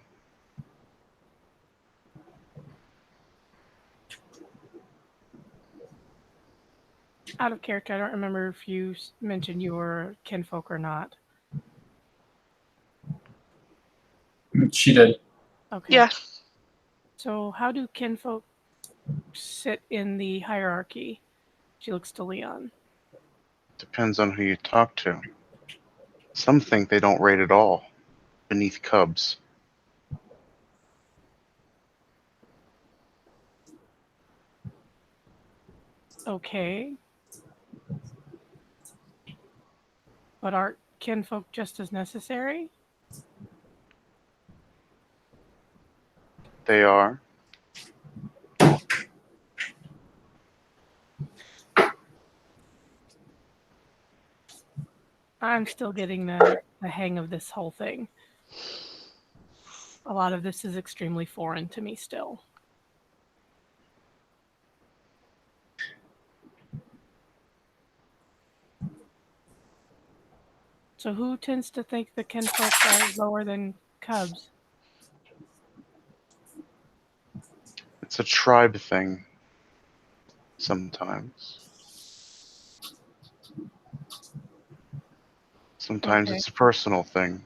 Out of character, I don't remember if you mentioned you were kinfolk or not. She did. Okay. Yeah, So how do kinfolk sit in the hierarchy? She looks to Leon. Depends on who you talk to. Some think they don't rate at all. Beneath cubs. Okay. But aren't kinfolk just as necessary? They are. I'm still getting the hang of this whole thing. A lot of this is extremely foreign to me still. So who tends to think the kinfolk are lower than cubs? It's a tribe thing. Sometimes. Sometimes Okay. it's a personal thing.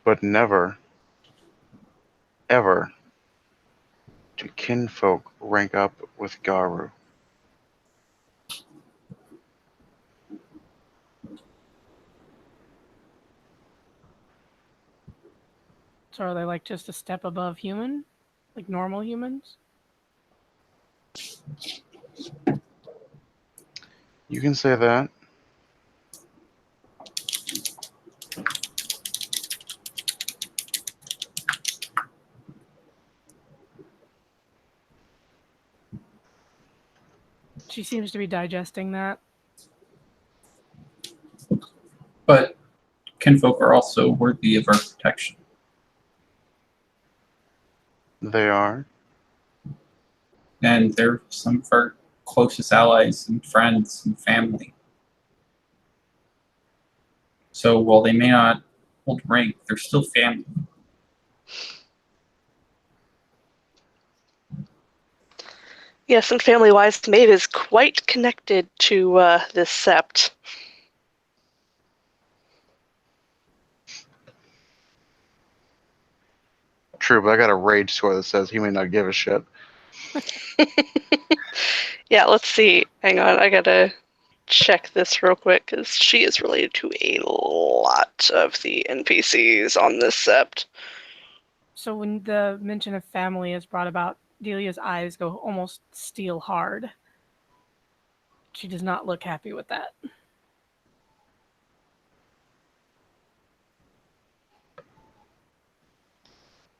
But never, ever do kinfolk rank up with Garou. So are they like just a step above human? Like normal humans? You can say that. She seems to be digesting that. But kinfolk are also worthy of our protection. They are. And they're some of our closest allies and friends and family. So while they may not hold rank, they're still family. Yes, and family-wise, Maeve is quite connected to this sept. True, but I got a rage score that says he may not give a shit. Yeah, let's see. Hang on, I gotta check this real quick because she is related to a lot of the NPCs on this sept. So when the mention of family is brought about, Delia's eyes go almost steel hard. She does not look happy with that.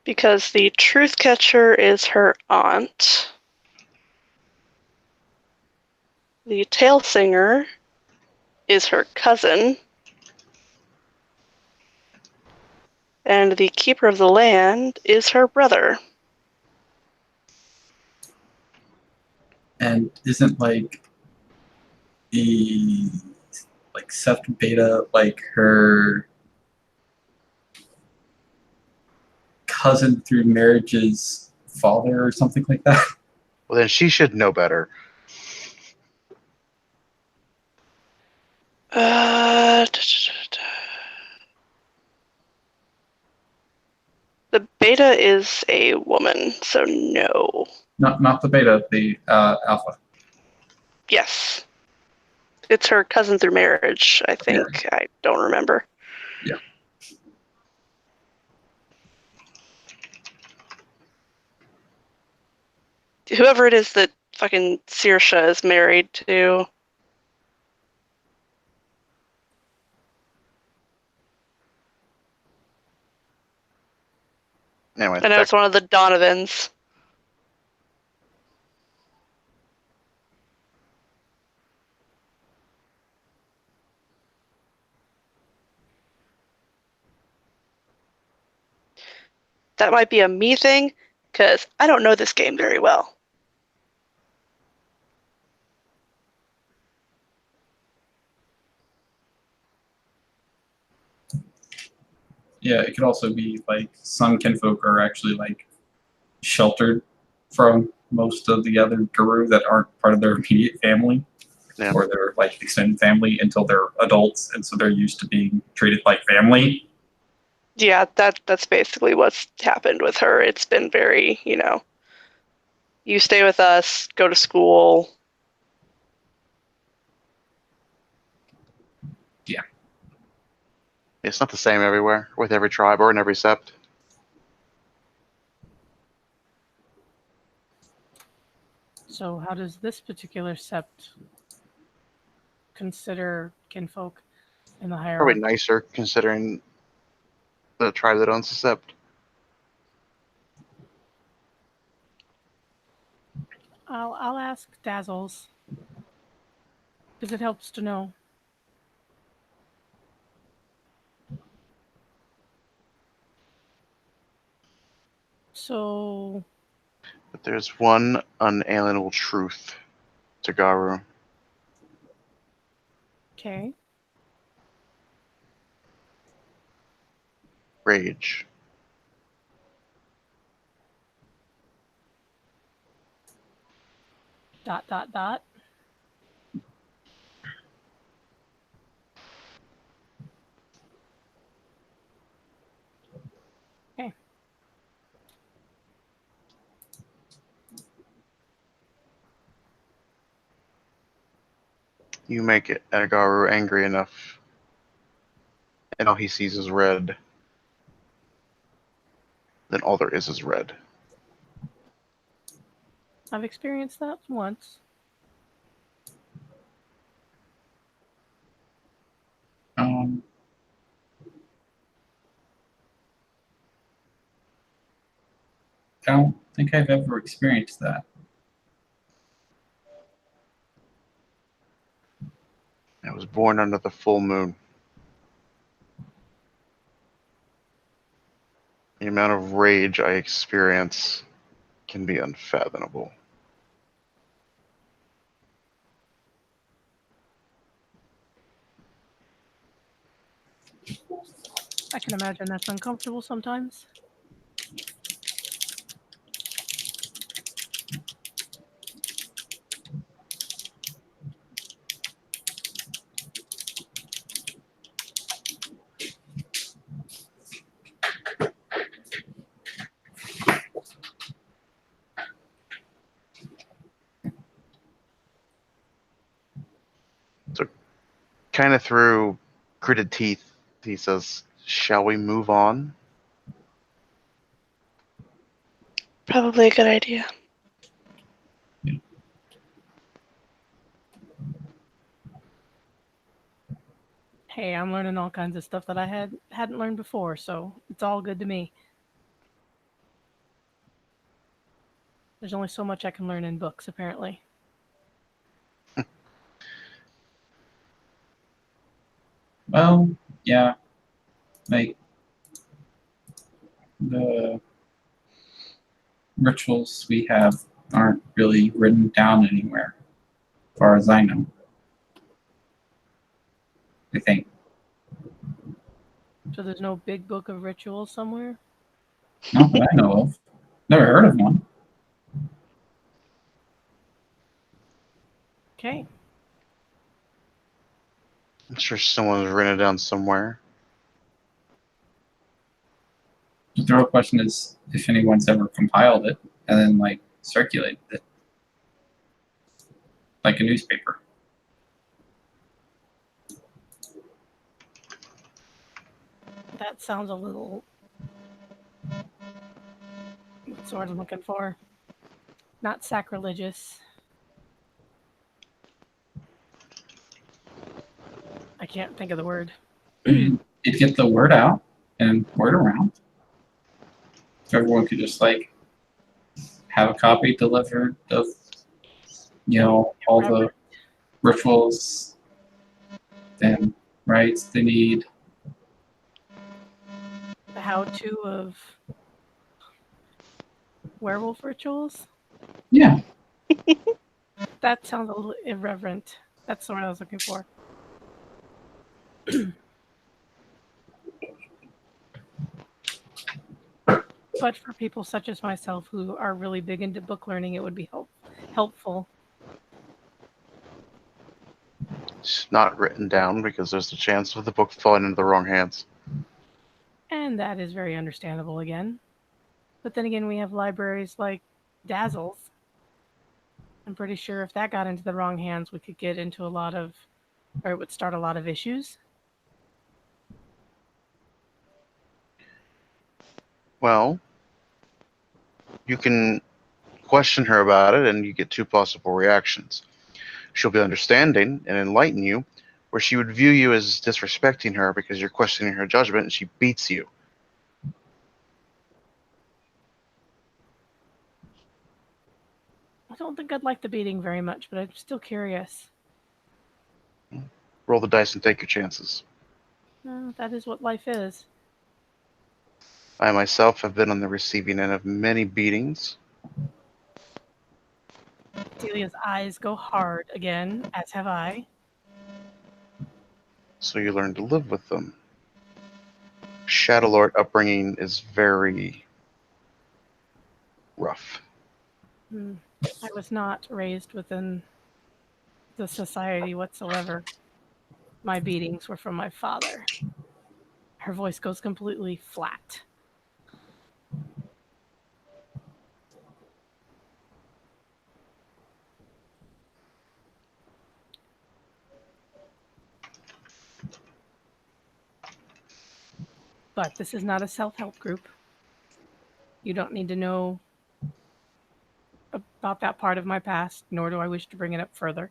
Because the truth catcher is her aunt. The tail singer is her cousin. And the keeper of the land is her brother. And isn't like the Sept Beta like her cousin through marriage's father or something like that? Well, then she should know better. The beta is a woman, so no. Not the beta, the alpha. Yes. It's her cousin through marriage, I think. I don't remember. Yeah. Whoever it is that fucking Saoirse is married to. Anyway, I know it's one of the Donovans. That might be a me thing, because I don't know this game very well. Yeah, it could also be like some kinfolk are actually like sheltered from most of the other Garou that aren't part of their immediate family. Yeah. Or their like extended family until they're adults, and so they're used to being treated like family. Yeah, that's basically what's happened with her. It's been very, you stay with us, go to school. Yeah. It's not the same everywhere, with every tribe or in every sept. So how does this particular sept consider kinfolk in the Probably hierarchy? nicer considering the tribe that owns the sept. I'll ask Dazzles because it helps to know. So But there's one unalienable truth to Garou. okay, rage. Dot, dot, dot. Okay. You make it Garou angry enough, and all he sees is red. Then all there is red. I've experienced that once. Um, I don't think I've ever experienced that. I was born under the full moon. The amount of rage I experience can be unfathomable. I can imagine that's uncomfortable sometimes. Kind of through gritted teeth, he says, "Shall we move on?" Probably a good idea. Hey, I'm learning all kinds of stuff that I hadn't learned before, so it's all good to me. There's only so much I can learn in books, apparently. Well, yeah, like the rituals we have aren't really written down anywhere, as far as I know. I think. So there's no big book of rituals somewhere? Not that I know of. Never heard of one. Okay. I'm sure someone's written it down somewhere. The real question is if anyone's ever compiled it and then like circulated it, like a newspaper. That sounds a little... What's the word I'm looking for? Not sacrilegious. I can't think of the word. It'd get the word out and word around. So everyone could just like have a copy delivered of, all the rituals and rites they need. The how-to of werewolf rituals? Yeah. That sounds a little irreverent. That's the word I was looking for. But for people such as myself who are really big into book learning, it would be helpful. It's not written down because there's a chance of the book falling into the wrong hands. And that is very understandable again. But then again, we have libraries like Dazzle's. I'm pretty sure if that got into the wrong hands, we could get into it would start a lot of issues. Well, you can question her about it, and you get two possible reactions. She'll be understanding and enlighten you, or she would view you as disrespecting her because you're questioning her judgment, and she beats you. I don't think I'd like the beating very much, but I'm still curious. Roll the dice and take your chances. That is what life is. I myself have been on the receiving end of many beatings. Delia's eyes go hard again, as have I. So you learn to live with them. Shadowlord upbringing is very rough. I was not raised within the society whatsoever. My beatings were from my father. Her voice goes completely flat. But this is not a self-help group. You don't need to know about that part of my past, nor do I wish to bring it up further.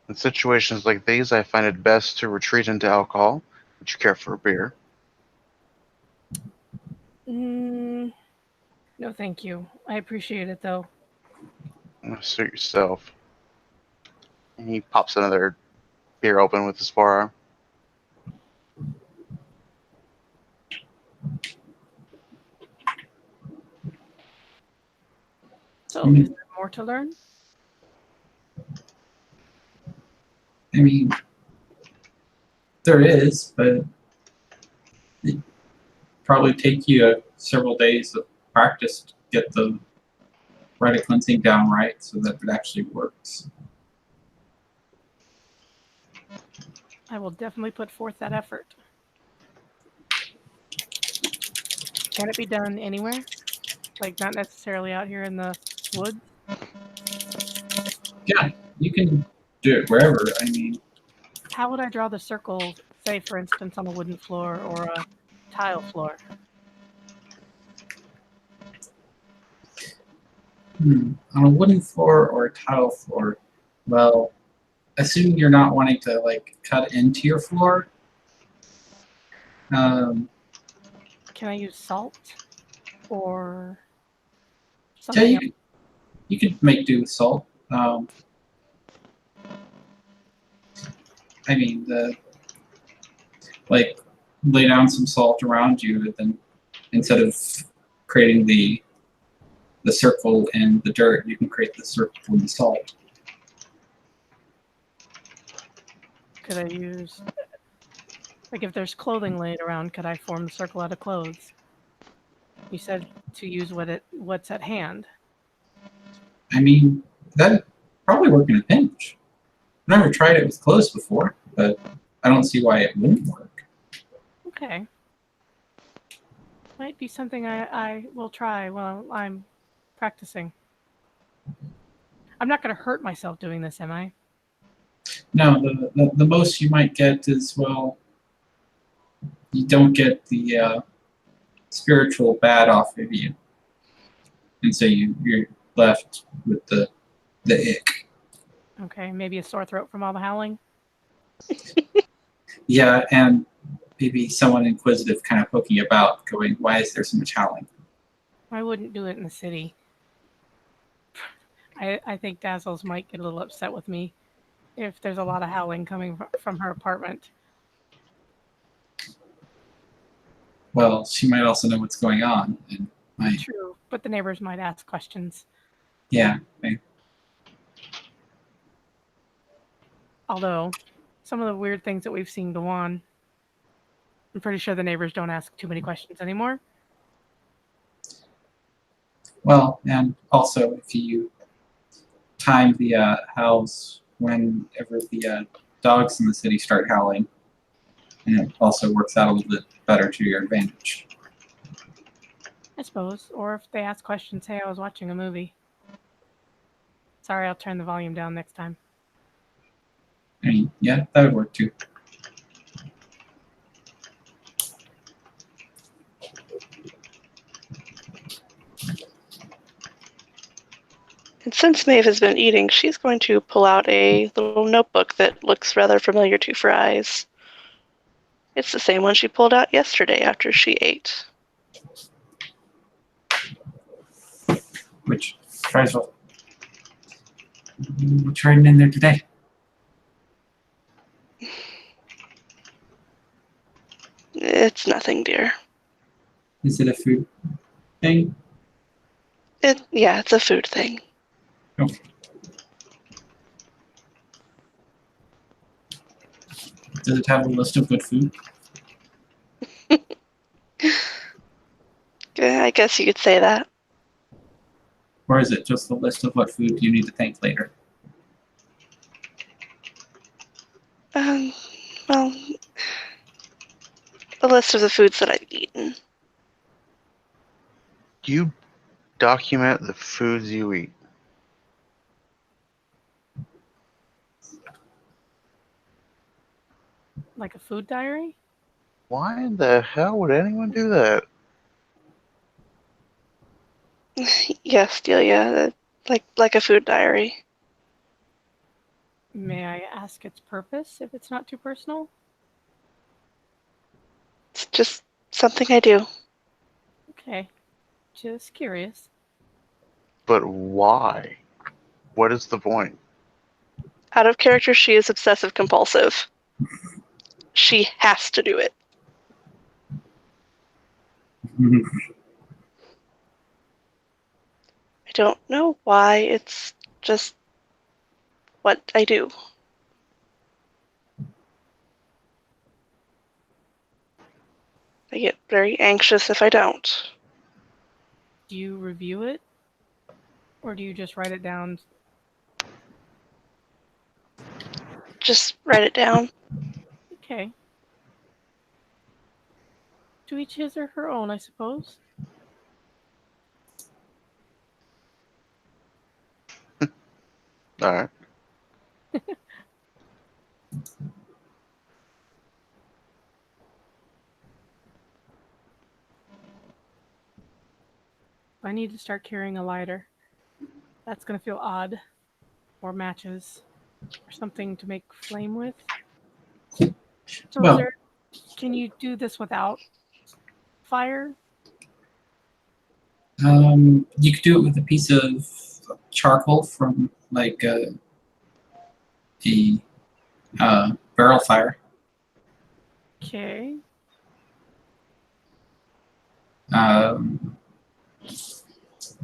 In situations like these, I find it best to retreat into alcohol. Would you care for a beer? No, thank you. I appreciate it, though. Suit yourself. And he pops another beer open with his forearm. So, is there more to learn? I mean, there is, but it probably take you several days of practice to get the rite of cleansing down right so that it actually works. I will definitely put forth that effort. Can it be done anywhere? Like, not necessarily out here in the woods? Yeah, you can do it wherever. I mean, How would I draw the circle, say, for instance, on a wooden floor or a tile floor? on a wooden floor or a tile floor, well, assume you're not wanting to like cut into your floor. Can I use salt or Yeah, something else? you could make do with salt. I mean, like lay down some salt around you, and then instead of creating the circle in the dirt, you can create the circle in the salt. Could I use, like, if there's clothing laid around, could I form the circle out of clothes? You said to use what's at hand. I mean, that probably work in a pinch. I've never tried it with clothes before, but I don't see why it wouldn't work. Okay. Might be something I will try while I'm practicing. I'm not going to hurt myself doing this, am I? No, the most you might get is, well, you don't get the spiritual bad off of you, and so you're left with the ick. Okay, maybe a sore throat from all the howling. Yeah, and maybe someone inquisitive kind of poking about, going, "Why is there so much howling?" I wouldn't do it in the city. I think Dazzles might get a little upset with me if there's a lot of howling coming from her apartment. Well, she might also know what's going on, and might, True, but the neighbors might ask questions. yeah. Although, some of the weird things that we've seen go on, I'm pretty sure the neighbors don't ask too many questions anymore. Well, and also if you time the howls whenever the dogs in the city start howling, and it also works out a little bit better to your advantage. I suppose. Or if they ask questions, hey, I was watching a movie. Sorry, I'll turn the volume down next time. I mean, yeah, that would work too. And since Maeve has been eating, she's going to pull out a little notebook that looks rather familiar to Fries. It's the same one she pulled out yesterday after she ate. Which tries to what's writing in there today? It's nothing, dear. Is it a food thing? Yeah, it's a food thing. Does it have a list of good food? Yeah, I guess you could say that. Or is it just a list of what food you need to thank later? Well, a list of the foods that I've eaten. Do you document the foods you eat? Like a food diary? Why in the hell would anyone do that? Yes, Delia, like a food diary. May I ask its purpose if it's not too personal? It's just something I do. Okay. Just curious. But why? What is the point? Out of character, she is obsessive compulsive. She has to do it. I don't know why. It's just what I do. I get very anxious if I don't. Do you review it? Or do you just write it down? Just write it down. Okay. To each his or her own, I suppose. All right. I need to start carrying a lighter. That's going to feel odd. Or matches. Or something to make flame with. So Well- can you do this without fire? You could do it with a piece of charcoal from like a barrel fire. Okay.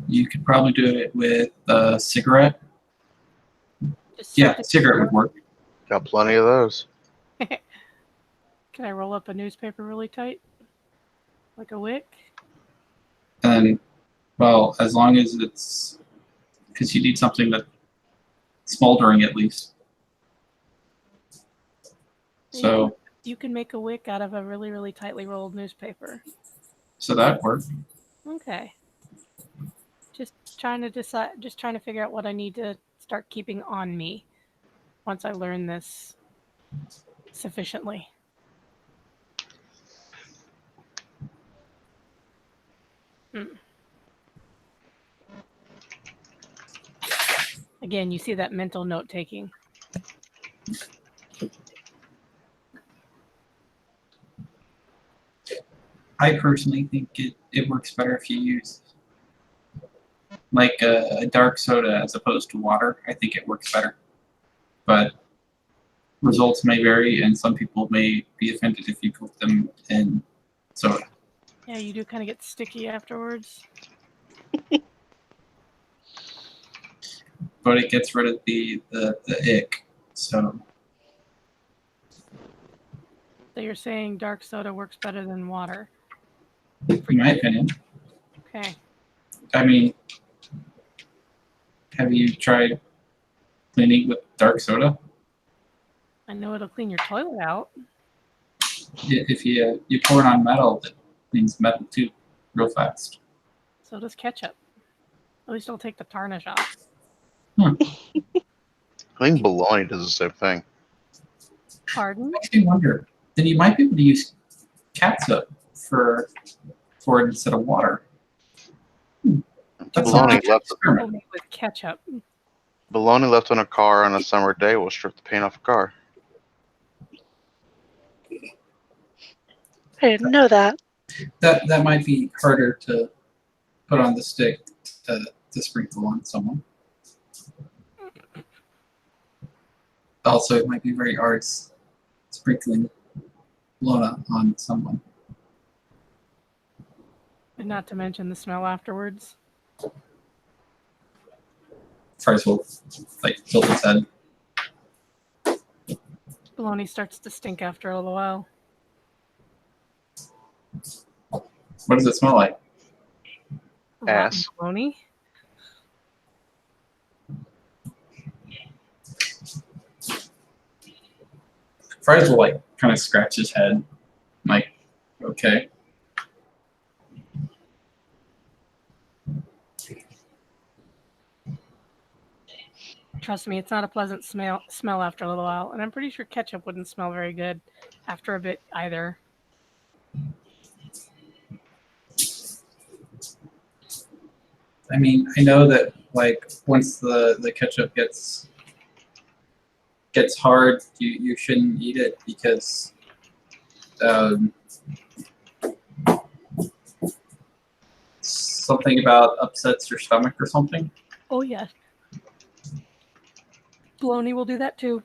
You could probably do it with a cigarette. Just Yeah, something- cigarette would work. Got plenty of those. Can I roll up a newspaper really tight? Like a wick? And well, as long as it's because you need something that's smoldering at least. So You can make a wick out of a really, really tightly rolled newspaper. that worked. Okay. Just trying to figure out what I need to start keeping on me once I learn this sufficiently. Again, you see that mental note taking. I personally think it works better if you use like a dark soda as opposed to water. I think it works better. But results may vary, and some people may be offended if you cook them in soda. Yeah, you do kind of get sticky afterwards. But it gets rid of the ick. So So you're saying dark soda works better than water? in my opinion, Okay. I mean, have you tried cleaning with dark soda? I know it'll clean your toilet out. If you pour it on metal, it cleans metal too, real fast. So does ketchup. At least it'll take the tarnish off. I think bologna does the same thing. Pardon? Makes me wonder. Then you might be able to use catsup for it instead of water. That's Bologna something to left, experiment. Only with ketchup. bologna left on a car on a summer day will strip the paint off a car. I didn't know that. That might be harder to put on the stick to sprinkle on someone. Also, it might be very hard sprinkling Lona on someone. And not to mention the smell afterwards. Fries will like tilt his head. Bologna starts to stink after a little while. What does it smell like? Rotten Ass. bologna. Fries will like kind of scratch his head, like, okay. Trust me, it's not a pleasant smell after a little while, and I'm pretty sure ketchup wouldn't smell very good after a bit either. I mean, I know that like once the ketchup gets hard, you shouldn't eat it because something about upsets your stomach or something. Oh yeah, bologna will do that too.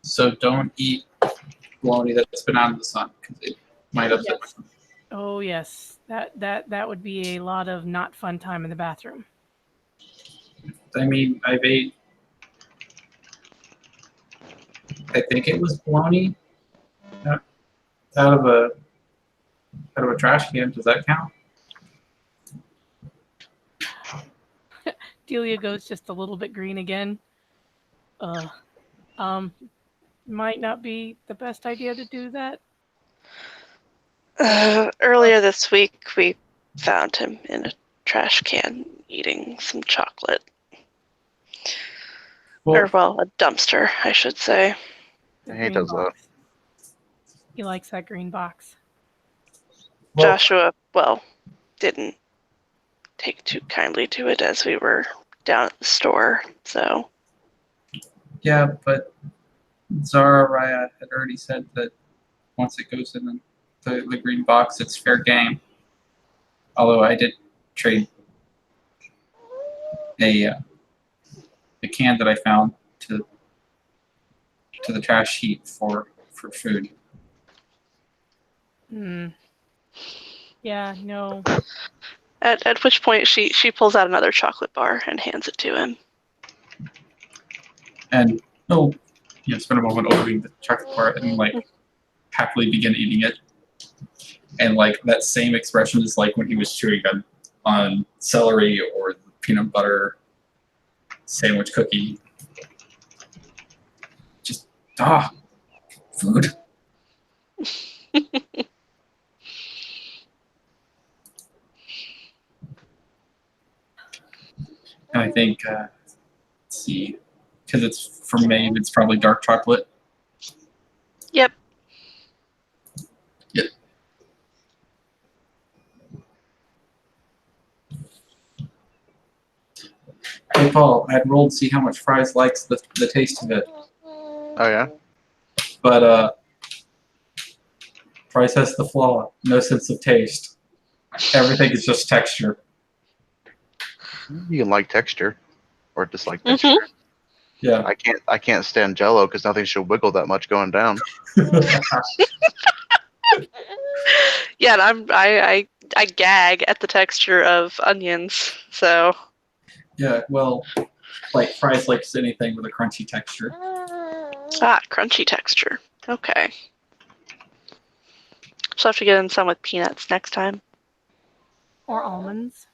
So don't eat bologna that's been out in the sun because it might upset. Yes. Oh yes, that would be a lot of not fun time in the bathroom. I mean, I've ate. I think it was bologna out of a trash can. Does that count? Delia goes just a little bit green again. Might not be the best idea to do that. Earlier this week, we found him in a trash can eating some chocolate. Or, well, a dumpster, I should say. The He green does that. box. He likes that green box. Well, Joshua, didn't take too kindly to it as we were down at the store, so. yeah, but Zara Raya had already said that once it goes in the green box, it's fair game. Although I did trade a can that I found to the trash heap for food. Yeah, no. At which point she pulls out another chocolate bar and hands it to him. And spend a moment opening the chocolate bar and like happily begin eating it. And like that same expression is like when he was chewing on celery or the peanut butter sandwich cookie. Just food. And I think let's see, because it's for Maeve, it's probably dark chocolate. Yep. Yep. Hey Paul, I'd rolled to see how much Fries likes the taste of it. Oh yeah. But Fries has the flaw, no sense of taste. Everything is just texture. You can like texture, or dislike texture. Yeah. I can't stand Jello because nothing should wiggle that much going down. Yeah, and I gag at the texture of onions, so. Yeah, well, like Fries likes anything with a crunchy texture. Crunchy texture. Okay. So have to get in some with peanuts next time. Or almonds.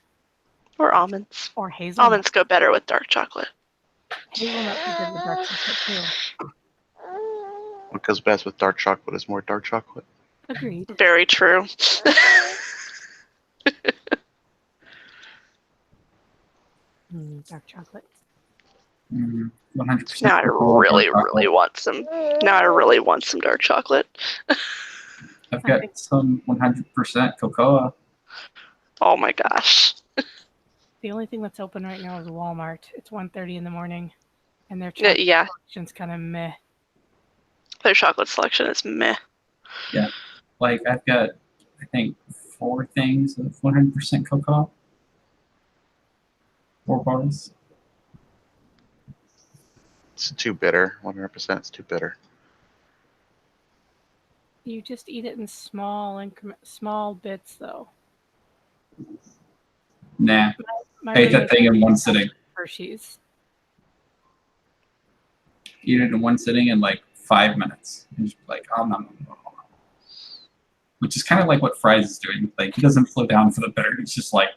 Or almonds. Or hazelnut. Almonds go better with dark chocolate. Hazelnut would be good with dark chocolate too. What goes best with dark chocolate is more dark chocolate. Agreed. Very true. Dark chocolate. 100%. Now I really want some. Now I really want some dark chocolate. I've got some 100% cocoa. Oh my gosh. The only thing that's open right now is Walmart. It's 1:30 in the morning, and their chocolate selection's kind of meh. Their chocolate selection is meh. Yeah, like I've got, I think, 4 things of 100% cocoa. 4 bars. It's too bitter. 100%. It's too bitter. You just eat it in small bits, though. Nah, My I ate that roommates thing in eat one sitting. Hershey's. Eat it in one sitting in like 5 minutes. And just like, oh no. Which is kind of like what Fries is doing. Like, he doesn't slow down for the bitter. He's just like,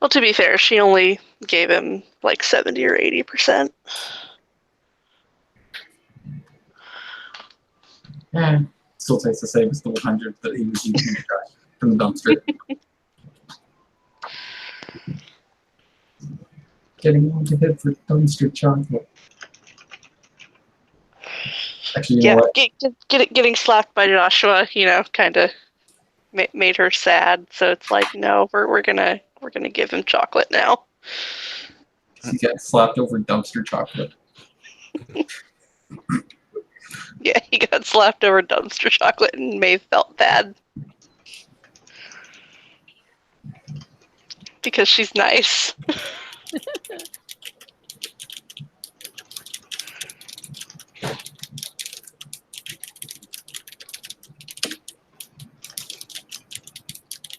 Well, to be fair, she only gave him like 70 or 80%. eh, still tastes the same as the 100 that he was eating in the trash from the dumpster. Getting on to hit for dumpster chocolate. Actually, you know what? Getting slapped by Joshua, kind of made her sad. So it's like, no, we're gonna give him chocolate now. He got slapped over dumpster chocolate. Yeah, he got slapped over dumpster chocolate, and Maeve felt bad because she's nice.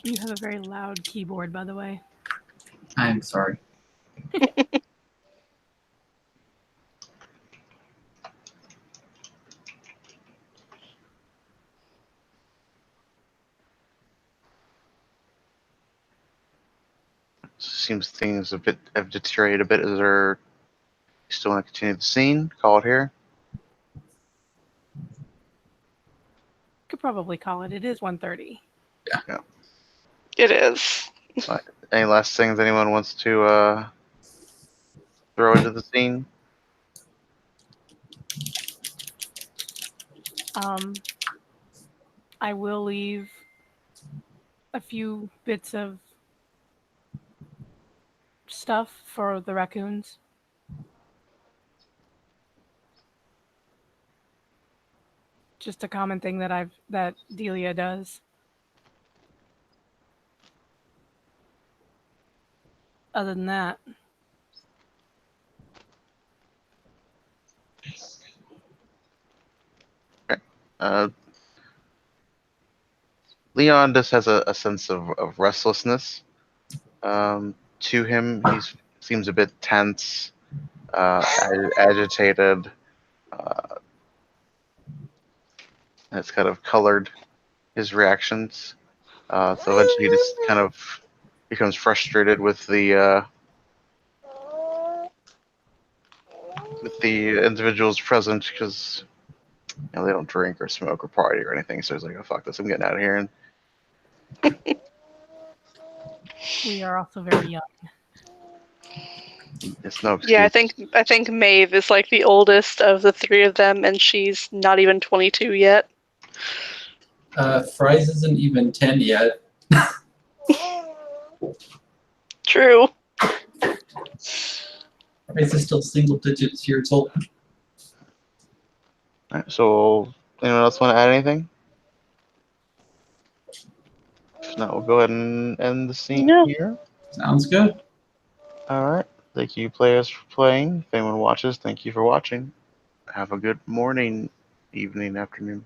You have a very loud keyboard, by the way. I'm sorry. Seems things have deteriorated a bit. Is there still want to continue the scene? Call it here. Could probably call it. It is 1:30. It is. Any last things anyone wants to throw into the scene? I will leave a few bits of stuff for the raccoons. Just a common thing that Delia does. Other than that, Leon just has a sense of restlessness to him. He seems a bit tense, agitated. It's kind of colored his reactions. So eventually he just kind of becomes frustrated with the individuals present because they don't drink or smoke or party or anything. So he's like, "Oh fuck this! I'm getting out of here." And we are also very young. it's no excuse. Yeah, I think Maeve is like the oldest of the three of them, and she's not even 22 yet. Fries isn't even 10 yet. True. Fries is still single digits years old. All right, so anyone else want to add anything? If not, we'll go ahead and end the scene here. Sounds good. All right. Thank you, players, for playing. If anyone watches, thank you for watching. Have a good morning, evening, afternoon.